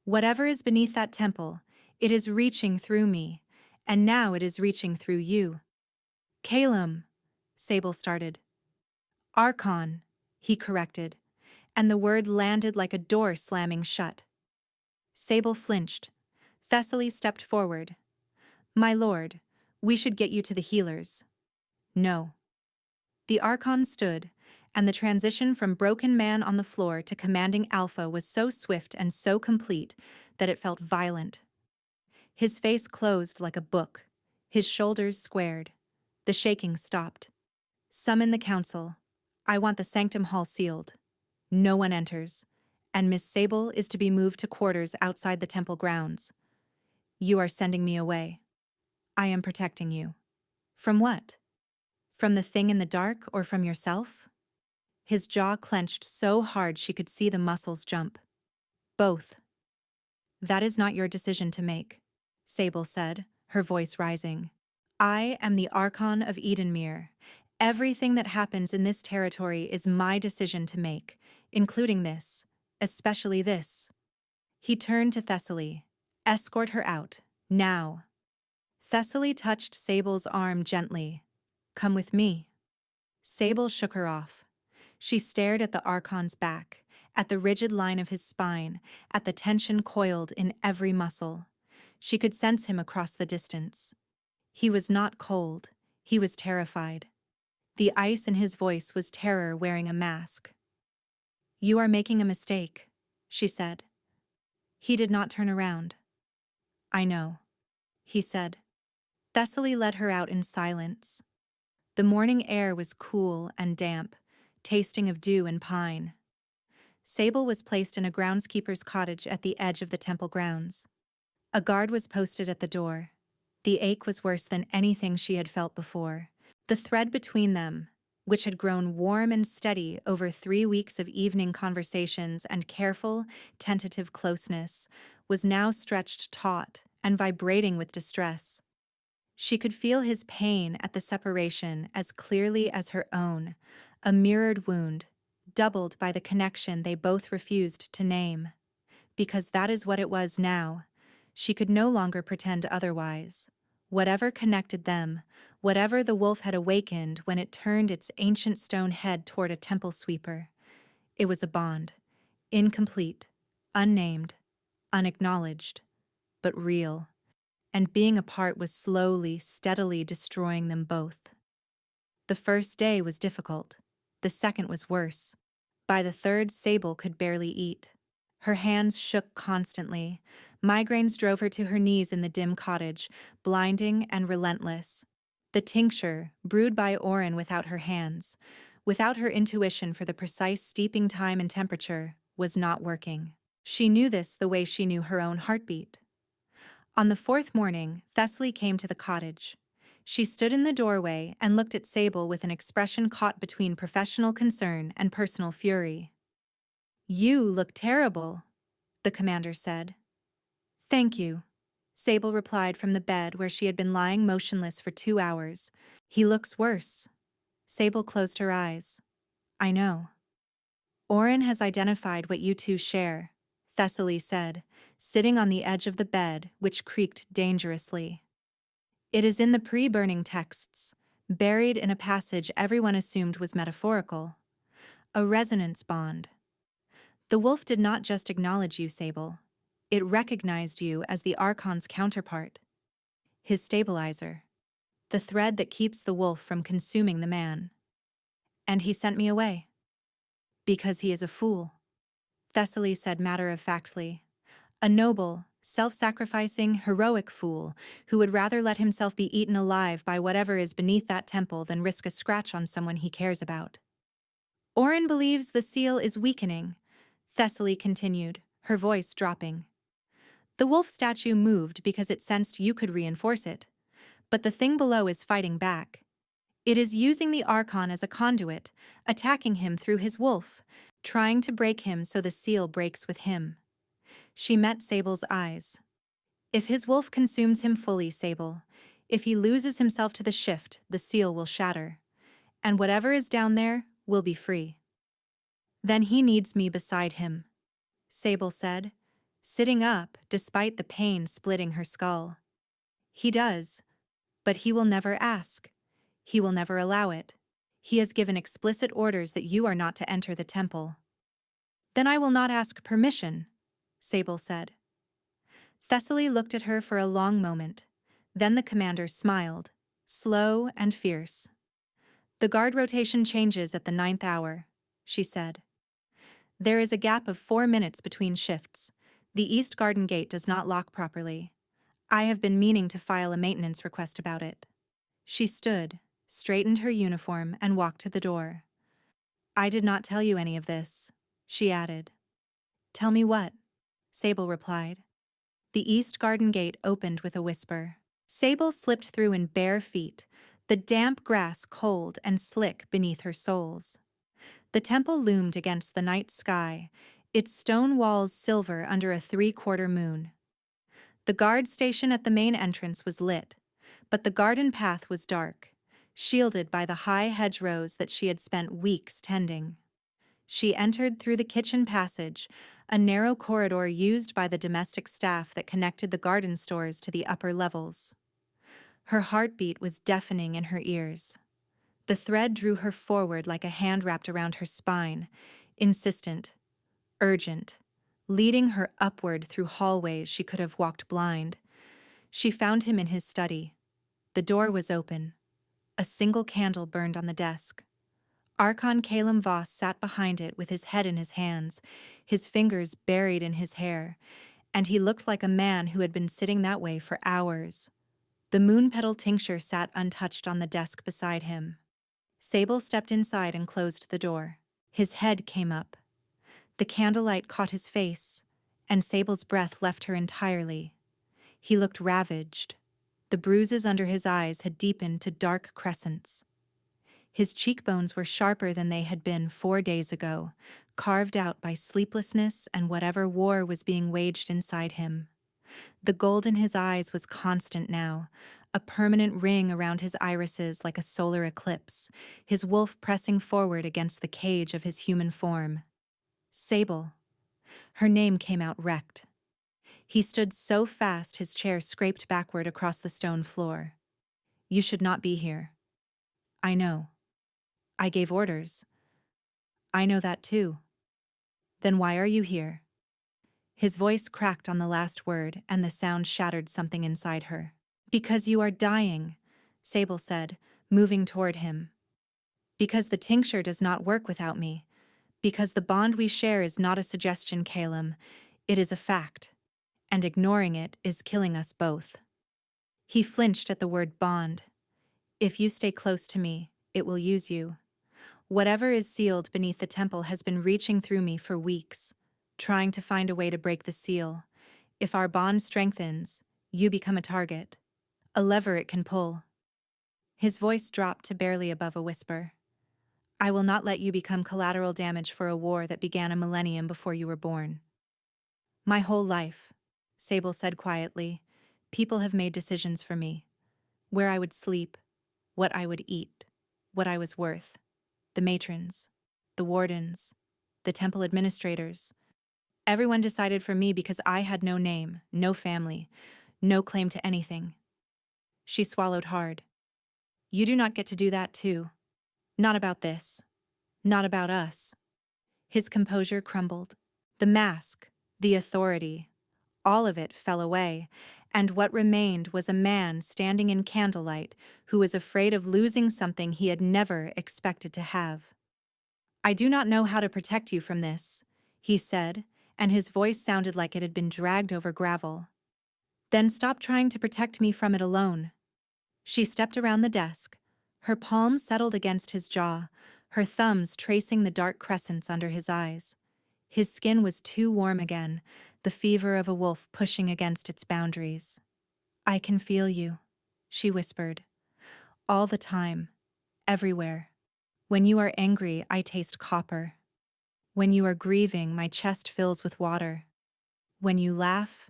"Whatever is beneath that temple, it is reaching through me, and now it is reaching through you." "Calum," Sable started. "Archon," he corrected, and the word landed like a door slamming shut. Sable flinched. Thessaly stepped forward. "My lord, we should get you to the healers." "No." The Archon stood, and the transition from broken man on the floor to commanding alpha was so swift and so complete that it felt violent. His face closed like a book, his shoulders squared. The shaking stopped. "Summon the council. I want the sanctum hall sealed. No one enters, and Miss Sable is to be moved to quarters outside the temple grounds. You are sending me away. I am protecting you." "From what? From the thing in the dark or from yourself?" His jaw clenched so hard she could see the muscles jump. "Both." "That is not your decision to make," Sable said, her voice rising. "I am the Archon of Edenmere. Everything that happens in this territory is my decision to make, including this, especially this." He turned to Thessaly. "Escort her out, now." Thessaly touched Sable's arm gently. "Come with me." Sable shook her off. She stared at the Archon's back, at the rigid line of his spine, at the tension coiled in every muscle. She could sense him across the distance. He was not cold, he was terrified. The ice in his voice was terror wearing a mask. "You are making a mistake," she said. He did not turn around. "I know," he said. Thessaly led her out in silence. The morning air was cool and damp, tasting of dew and pine. Sable was placed in a groundskeeper's cottage at the edge of the temple grounds. A guard was posted at the door. The ache was worse than anything she had felt before. The thread between them, which had grown warm and steady over 3 weeks of evening conversations and careful, tentative closeness, was now stretched taut and vibrating with distress. She could feel his pain at the separation as clearly as her own, a mirrored wound, doubled by the connection they both refused to name. Because that is what it was now. She could no longer pretend otherwise. Whatever connected them, whatever the wolf had awakened when it turned its ancient stone head toward a temple sweeper, it was a bond, incomplete, unnamed, unacknowledged, but real. And being apart was slowly, steadily destroying them both. The first day was difficult. The second was worse. By the third, Sable could barely eat. Her hands shook constantly. Migraines drove her to her knees in the dim cottage, blinding and relentless. The tincture, brewed by Oren without her hands, without her intuition for the precise steeping time and temperature, was not working. She knew this the way she knew her own heartbeat. On the fourth morning, Thessaly came to the cottage. She stood in the doorway and looked at Sable with an expression caught between professional concern and personal fury. "You look terrible," the commander said. "Thank you," Sable replied from the bed where she had been lying motionless for 2 hours. "He looks worse." Sable closed her eyes. "I know." "Oren has identified what you two share," Thessaly said, sitting on the edge of the bed, which creaked dangerously. "It is in the pre-burning texts, buried in a passage everyone assumed was metaphorical. A resonance bond. The wolf did not just acknowledge you, Sable. It recognized you as the Archon's counterpart. His stabilizer. The thread that keeps the wolf from consuming the man. And he sent me away. Because he is a fool," Thessaly said matter-of-factly. "A noble, self-sacrificing, heroic fool who would rather let himself be eaten alive by whatever is beneath that temple than risk a scratch on someone he cares about." "Oren believes the seal is weakening," Thessaly continued, her voice dropping. "The wolf statue moved because it sensed you could reinforce it. But the thing below is fighting back. It is using the Archon as a conduit, attacking him through his wolf, trying to break him so the seal breaks with him. She met Sable's eyes. If his wolf consumes him fully, Sable, if he loses himself to the shift, the seal will shatter. And whatever is down there will be free. Then he needs me beside him, Sable said, sitting up despite the pain splitting her skull. He does, but he will never ask. He will never allow it. He has given explicit orders that you are not to enter the temple. Then I will not ask permission, Sable said. Thessaly looked at her for a long moment. Then the commander smiled, slow and fierce. The guard rotation changes at the 9th hour, she said. There is a gap of 4 minutes between shifts. The East Garden Gate does not lock properly. I have been meaning to file a maintenance request about it. She stood, straightened her uniform, and walked to the door. I did not tell you any of this, she added. Tell me what? Sable replied. The East Garden Gate opened with a whisper. Sable slipped through in bare feet, the damp grass cold and slick beneath her soles. The temple loomed against the night sky, its stone walls silver under a 3/4 moon. The guard station at the main entrance was lit, but the garden path was dark, shielded by the high hedgerows that she had spent weeks tending. She entered through the kitchen passage, a narrow corridor used by the domestic staff that connected the garden stores to the upper levels. Her heartbeat was deafening in her ears. The thread drew her forward like a hand wrapped around her spine, insistent, urgent, leading her upward through hallways she could have walked blind. She found him in his study. The door was open. A single candle burned on the desk. Archon Calum Voss sat behind it with his head in his hands, his fingers buried in his hair, and he looked like a man who had been sitting that way for hours. The moon petal tincture sat untouched on the desk beside him. Sable stepped inside and closed the door. His head came up. The candlelight caught his face, and Sable's breath left her entirely. He looked ravaged. The bruises under his eyes had deepened to dark crescents. His cheekbones were sharper than they had been 4 days ago, carved out by sleeplessness and whatever war was being waged inside him. The gold in his eyes was constant now, a permanent ring around his irises like a solar eclipse, his wolf pressing forward against the cage of his human form. Sable. Her name came out wrecked. He stood so fast his chair scraped backward across the stone floor. You should not be here. I know. I gave orders. I know that too. Then why are you here? His voice cracked on the last word, and the sound shattered something inside her. Because you are dying, Sable said, moving toward him. Because the tincture does not work without me. Because the bond we share is not a suggestion, Calum. It is a fact. And ignoring it is killing us both. He flinched at the word bond. If you stay close to me, it will use you. Whatever is sealed beneath the temple has been reaching through me for weeks, trying to find a way to break the seal. If our bond strengthens, you become a target, a lever it can pull. His voice dropped to barely above a whisper. I will not let you become collateral damage for a war that began a millennium before you were born. My whole life, Sable said quietly, people have made decisions for me. Where I would sleep, what I would eat, what I was worth. The matrons, the wardens, the temple administrators. Everyone decided for me because I had no name, no family, no claim to anything. She swallowed hard. You do not get to do that too. Not about this. Not about us. His composure crumbled. The mask, the authority, all of it fell away, and what remained was a man standing in candlelight who was afraid of losing something he had never expected to have. I do not know how to protect you from this, he said, and his voice sounded like it had been dragged over gravel. Then stop trying to protect me from it alone. She stepped around the desk. Her palms settled against his jaw, her thumbs tracing the dark crescents under his eyes. His skin was too warm again, the fever of a wolf pushing against its boundaries. I can feel you, she whispered. All the time. everywhere. When you are angry, I taste copper. When you are grieving, my chest fills with water. When you laugh,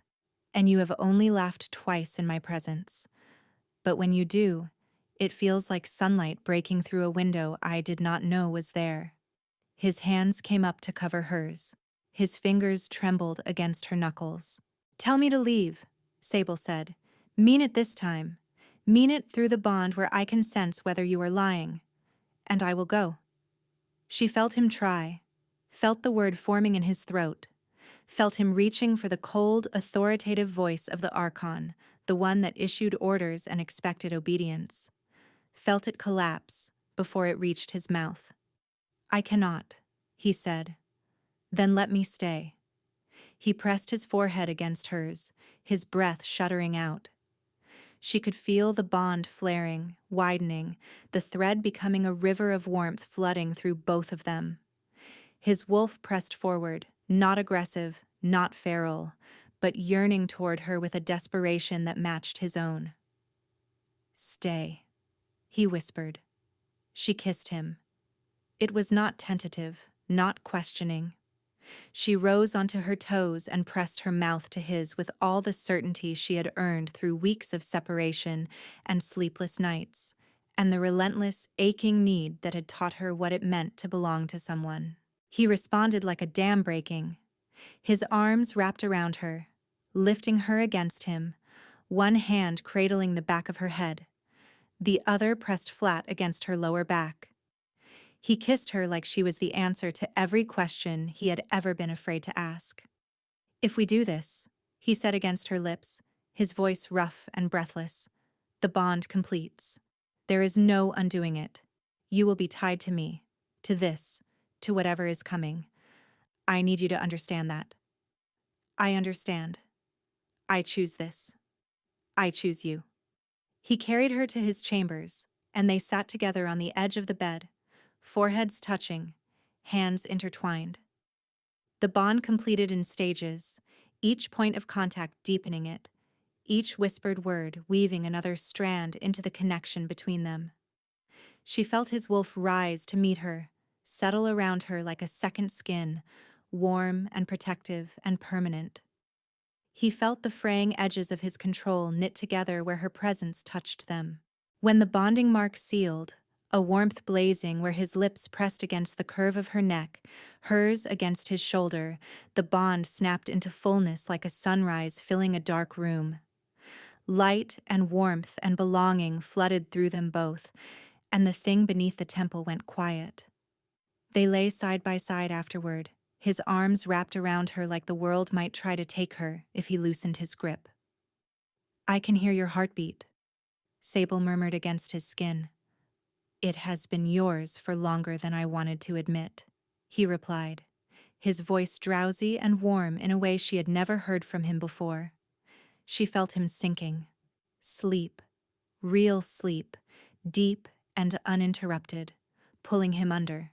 and you have only laughed twice in my presence, but when you do, it feels like sunlight breaking through a window I did not know was there. His hands came up to cover hers. His fingers trembled against her knuckles. Tell me to leave, Sable said. Mean it this time. Mean it through the bond where I can sense whether you are lying. And I will go. She felt him try, felt the word forming in his throat, felt him reaching for the cold, authoritative voice of the Archon, the one that issued orders and expected obedience. Felt it collapse before it reached his mouth. I cannot, he said. Then let me stay. He pressed his forehead against hers, his breath shuddering out. She could feel the bond flaring, widening, the thread becoming a river of warmth flooding through both of them. His wolf pressed forward, not aggressive, not feral, but yearning toward her with a desperation that matched his own. Stay, he whispered. She kissed him. It was not tentative, not questioning. She rose onto her toes and pressed her mouth to his with all the certainty she had earned through weeks of separation and sleepless nights, and the relentless, aching need that had taught her what it meant to belong to someone. He responded like a dam breaking. His arms wrapped around her, lifting her against him, one hand cradling the back of her head, the other pressed flat against her lower back. He kissed her like she was the answer to every question he had ever been afraid to ask. If we do this, he said against her lips, his voice rough and breathless, the bond completes. There is no undoing it. You will be tied to me, to this, to whatever is coming. I need you to understand that. I understand. I choose this. I choose you. He carried her to his chambers, and they sat together on the edge of the bed, foreheads touching, hands intertwined. The bond completed in stages, each point of contact deepening it, each whispered word weaving another strand into the connection between them. She felt his wolf rise to meet her, settle around her like a second skin, warm and protective and permanent. He felt the fraying edges of his control knit together where her presence touched them. When the bonding mark sealed, a warmth blazing where his lips pressed against the curve of her neck, hers against his shoulder, the bond snapped into fullness like a sunrise filling a dark room. Light and warmth and belonging flooded through them both, and the thing beneath the temple went quiet. They lay side by side afterward, his arms wrapped around her like the world might try to take her if he loosened his grip. I can hear your heartbeat, Sable murmured against his skin. It has been yours for longer than I wanted to admit, he replied, his voice drowsy and warm in a way she had never heard from him before. She felt him sinking. Sleep, real sleep, deep and uninterrupted, pulling him under.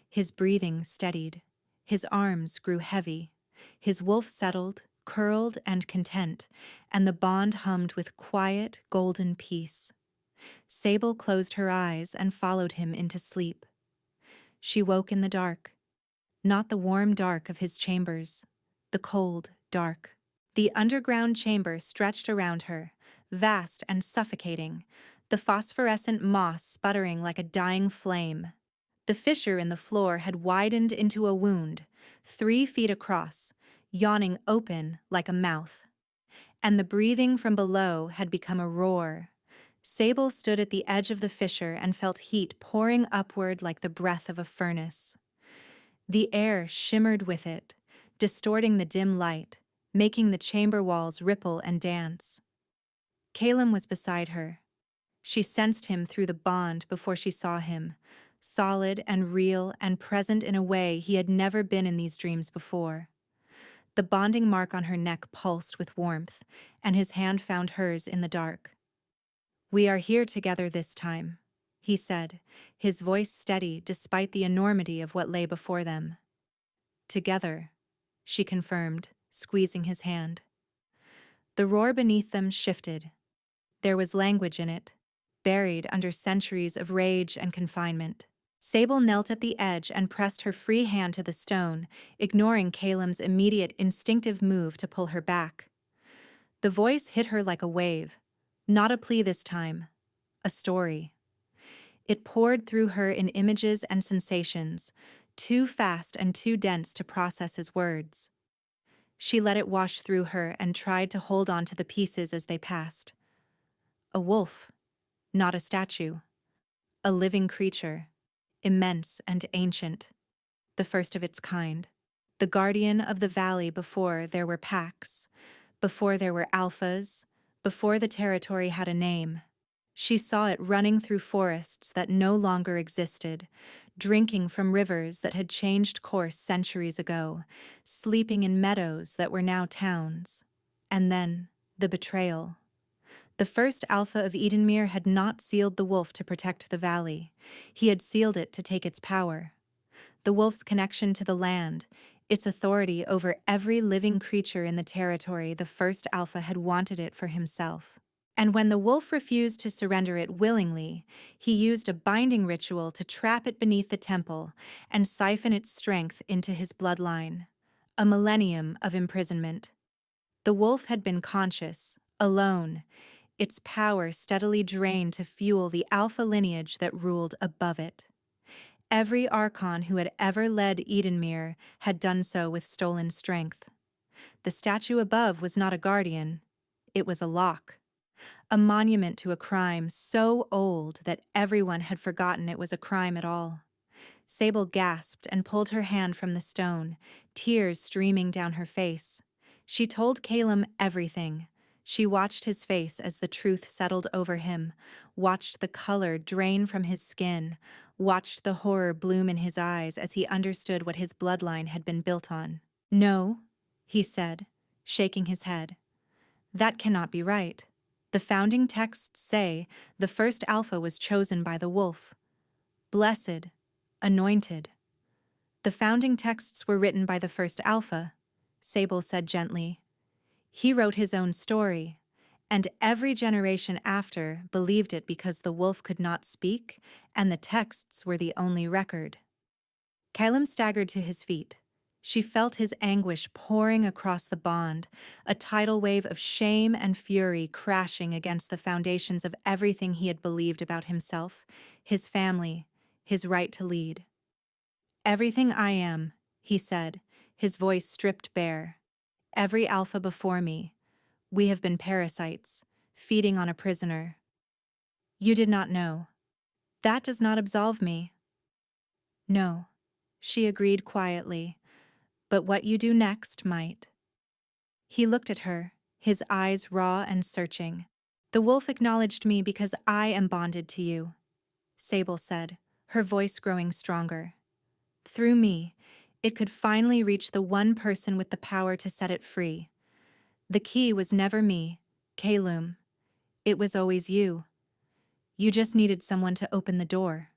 His breathing steadied. His arms grew heavy. His wolf settled, curled and content, and the bond hummed with quiet, golden peace. Sable closed her eyes and followed him into sleep. She woke in the dark. Not the warm dark of his chambers, the cold dark. The underground chamber stretched around her, vast and suffocating, the phosphorescent moss sputtering like a dying flame. The fissure in the floor had widened into a wound, 3 feet across, yawning open like a mouth. And the breathing from below had become a roar. Sable stood at the edge of the fissure and felt heat pouring upward like the breath of a furnace. The air shimmered with it, distorting the dim light, making the chamber walls ripple and dance. Calum was beside her. She sensed him through the bond before she saw him, solid and real and present in a way he had never been in these dreams before. The bonding mark on her neck pulsed with warmth, and his hand found hers in the dark. We are here together this time, he said, his voice steady despite the enormity of what lay before them. Together, she confirmed, squeezing his hand. The roar beneath them shifted. There was language in it, buried under centuries of rage and confinement. Sable knelt at the edge and pressed her free hand to the stone, ignoring Caleb's immediate instinctive move to pull her back. The voice hit her like a wave. Not a plea this time. A story. It poured through her in images and sensations, too fast and too dense to process as words. She let it wash through her and tried to hold on to the pieces as they passed. A wolf, not a statue. A living creature, immense and ancient, the first of its kind. The guardian of the valley before there were packs, before there were alphas, before the territory had a name. She saw it running through forests that no longer existed, drinking from rivers that had changed course centuries ago, sleeping in meadows that were now towns. And then, the betrayal. The first Alpha of Edenmere had not sealed the wolf to protect the valley. He had sealed it to take its power. The wolf's connection to the land, its authority over every living creature in the territory the first Alpha had wanted it for himself. And when the wolf refused to surrender it willingly, he used a binding ritual to trap it beneath the temple and siphon its strength into his bloodline. A millennium of imprisonment. The wolf had been conscious, alone, its power steadily drained to fuel the alpha lineage that ruled above it. Every archon who had ever led Edenmere had done so with stolen strength. The statue above was not a guardian, it was a lock. A monument to a crime so old that everyone had forgotten it was a crime at all. Sable gasped and pulled her hand from the stone, tears streaming down her face. She told Caleb everything. She watched his face as the truth settled over him, watched the color drain from his skin, watched the horror bloom in his eyes as he understood what his bloodline had been built on. "No," he said, shaking his head. "That cannot be right. The founding texts say the first Alpha was chosen by the wolf. Blessed, anointed." "The founding texts were written by the first Alpha," Sable said gently. "He wrote his own story, and every generation after believed it because the wolf could not speak and the texts were the only record." Caleb staggered to his feet. She felt his anguish pouring across the bond, a tidal wave of shame and fury crashing against the foundations of everything he had believed about himself, his family, his right to lead. "Everything I am," he said, his voice stripped bare. "Every Alpha before me. We have been parasites, feeding on a prisoner." "You did not know. That does not absolve me." "No," she agreed quietly, "but what you do next might." He looked at her, his eyes raw and searching. "The wolf acknowledged me because I am bonded to you," Sable said, her voice growing stronger. "Through me, it could finally reach the one person with the power to set it free. The key was never me, Caleb. It was always you. You just needed someone to open the door."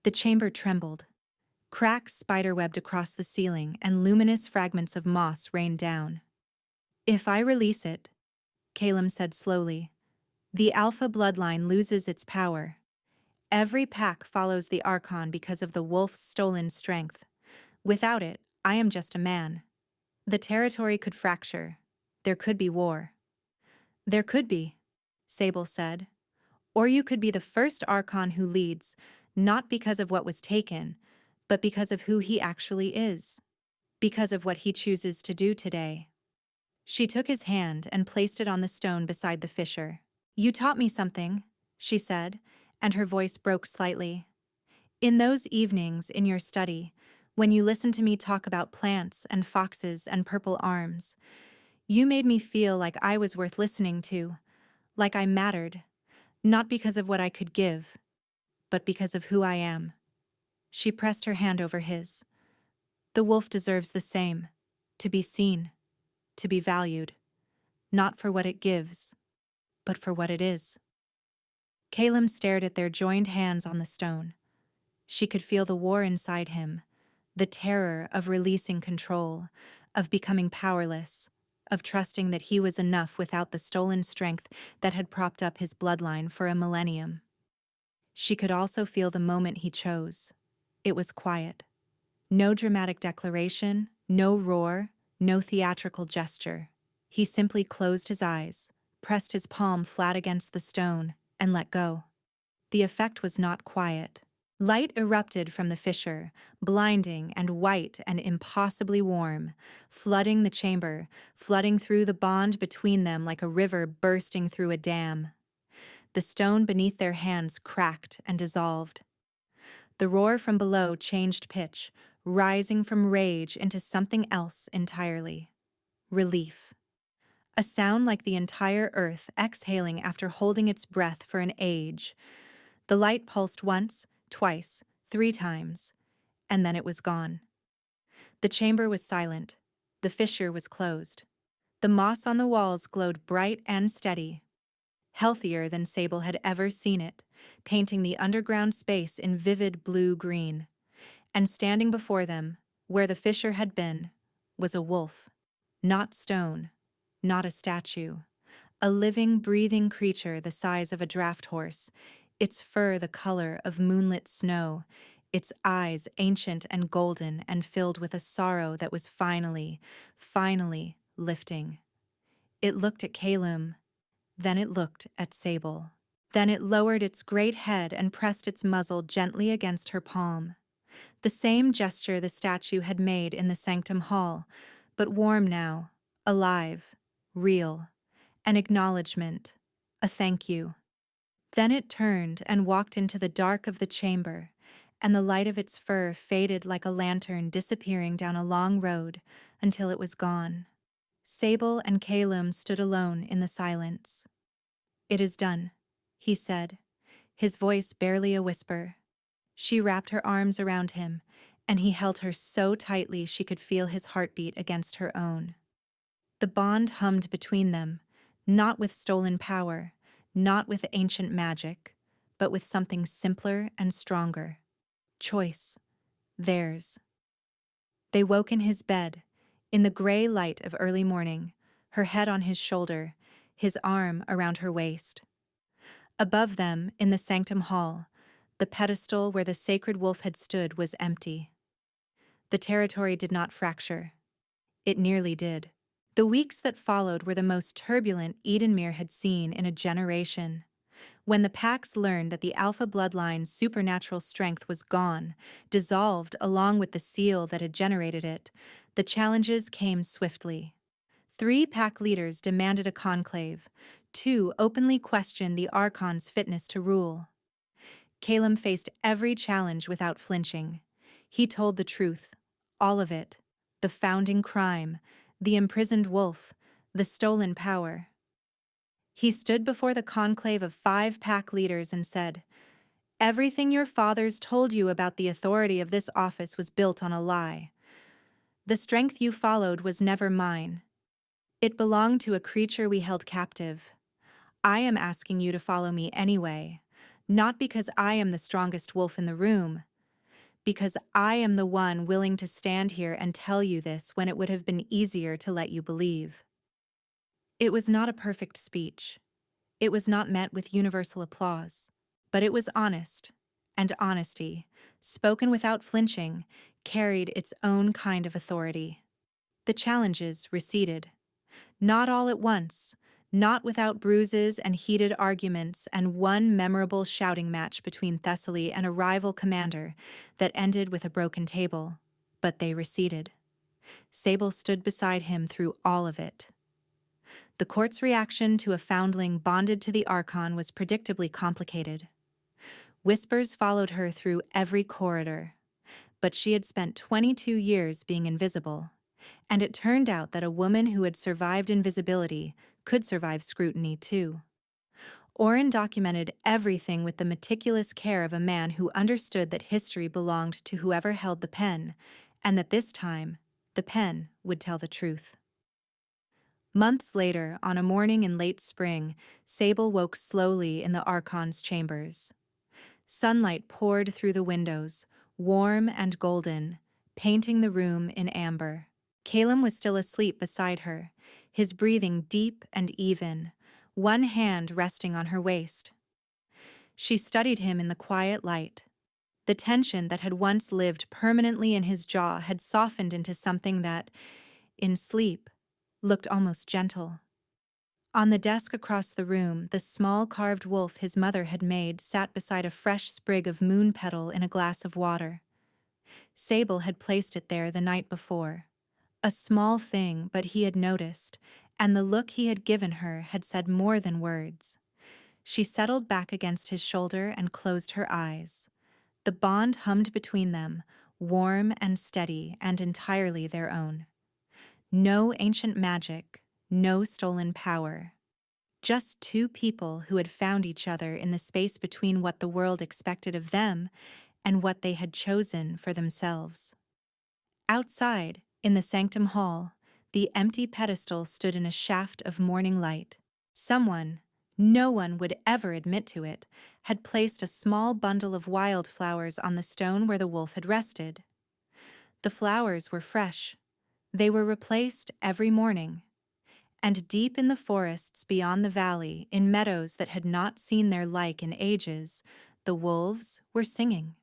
The chamber trembled. Cracks spiderwebbed across the ceiling and luminous fragments of moss rained down. "If I release it," Caleb said slowly, "the Alpha bloodline loses its power. Every pack follows the Archon because of the wolf's stolen strength. Without it, I am just a man. The territory could fracture. There could be war." "There could be," Sable said. "Or you could be the first Archon who leads, not because of what was taken, but because of who he actually is. Because of what he chooses to do today." She took his hand and placed it on the stone beside the fissure. "You taught me something," she said, and her voice broke slightly. "In those evenings in your study, when you listened to me talk about plants and foxes and purple arms, you made me feel like I was worth listening to, like I mattered, not because of what I could give, but because of who I am." She pressed her hand over his. "The wolf deserves the same, to be seen, to be valued, not for what it gives, but for what it is." Caleb stared at their joined hands on the stone. She could feel the war inside him, the terror of releasing control, of becoming powerless, of trusting that he was enough without the stolen strength that had propped up his bloodline for a millennium. She could also feel the moment he chose. It was quiet. No dramatic declaration, no roar, no theatrical gesture. He simply closed his eyes, pressed his palm flat against the stone, and let go. The effect was not quiet. Light erupted from the fissure, blinding and white and impossibly warm, flooding the chamber, flooding through the bond between them like a river bursting through a dam. The stone beneath their hands cracked and dissolved. The roar from below changed pitch, rising from rage into something else entirely. Relief. A sound like the entire earth exhaling after holding its breath for an age. The light pulsed once, twice, 3 times, and then it was gone. The chamber was silent. The fissure was closed. The moss on the walls glowed bright and steady, healthier than Sable had ever seen it, painting the underground space in vivid blue-green. And standing before them, where the fissure had been, was a wolf. Not stone, not a statue. A living, breathing creature the size of a draft horse, its fur the color of moonlit snow, its eyes ancient and golden and filled with a sorrow that was finally lifting. It looked at Calum, then it looked at Sable. Then it lowered its great head and pressed its muzzle gently against her palm. The same gesture the statue had made in the sanctum hall, but warm now, alive, real, an acknowledgement, a thank you. Then it turned and walked into the dark of the chamber, and the light of its fur faded like a lantern disappearing down a long road until it was gone. Sable and Calum stood alone in the silence. "It is done," he said, his voice barely a whisper. She wrapped her arms around him, and he held her so tightly she could feel his heartbeat against her own. The bond hummed between them, not with stolen power, not with ancient magic, but with something simpler and stronger. Choice. Theirs. They woke in his bed, in the gray light of early morning, her head on his shoulder, his arm around her waist. Above them, in the sanctum hall, the pedestal where the sacred wolf had stood was empty. The territory did not fracture. It nearly did. The weeks that followed were the most turbulent Edenmere had seen in a generation. When the Pax learned that the Alpha bloodline's supernatural strength was gone, dissolved along with the seal that had generated it, the challenges came swiftly. 3 Pack leaders demanded a conclave. 2 openly questioned the Archon's fitness to rule. Calum faced every challenge without flinching. He told the truth, all of it, the founding crime, the imprisoned wolf, the stolen power. He stood before the conclave of 5 Pack leaders and said, "Everything your fathers told you about the authority of this office was built on a lie. The strength you followed was never mine. It belonged to a creature we held captive. I am asking you to follow me anyway, not because I am the strongest wolf in the room, because I am the one willing to stand here and tell you this when it would have been easier to let you believe." It was not a perfect speech. It was not met with universal applause, but it was honest, and honesty, spoken without flinching, carried its own kind of authority. The challenges receded. Not all at once, not without bruises and heated arguments and one memorable shouting match between Thessaly and a rival commander that ended with a broken table, but they receded. Sable stood beside him through all of it. The court's reaction to a foundling bonded to the Archon was predictably complicated. Whispers followed her through every corridor, but she had spent 22 years being invisible, and it turned out that a woman who had survived invisibility could survive scrutiny too. Oren documented everything with the meticulous care of a man who understood that history belonged to whoever held the pen, and that this time, the pen would tell the truth. Months later, on a morning in late spring, Sable woke slowly in the Archon's chambers. Sunlight poured through the windows, warm and golden, painting the room in amber. Caleb was still asleep beside her, his breathing deep and even, one hand resting on her waist. She studied him in the quiet light. The tension that had once lived permanently in his jaw had softened into something that, in sleep, looked almost gentle. On the desk across the room, the small carved wolf his mother had made sat beside a fresh sprig of moon petal in a glass of water. Sable had placed it there the night before. A small thing, but he had noticed, and the look he had given her had said more than words. She settled back against his shoulder and closed her eyes. The bond hummed between them, warm and steady and entirely their own. No ancient magic, no stolen power. Just two people who had found each other in the space between what the world expected of them and what they had chosen for themselves. Outside, in the sanctum hall, the empty pedestal stood in a shaft of morning light. Someone, no one would ever admit to it, had placed a small bundle of wildflowers on the stone where the wolf had rested. The flowers were fresh. They were replaced every morning. And deep in the forests beyond the valley, in meadows that had not seen their like in ages, the wolves were singing.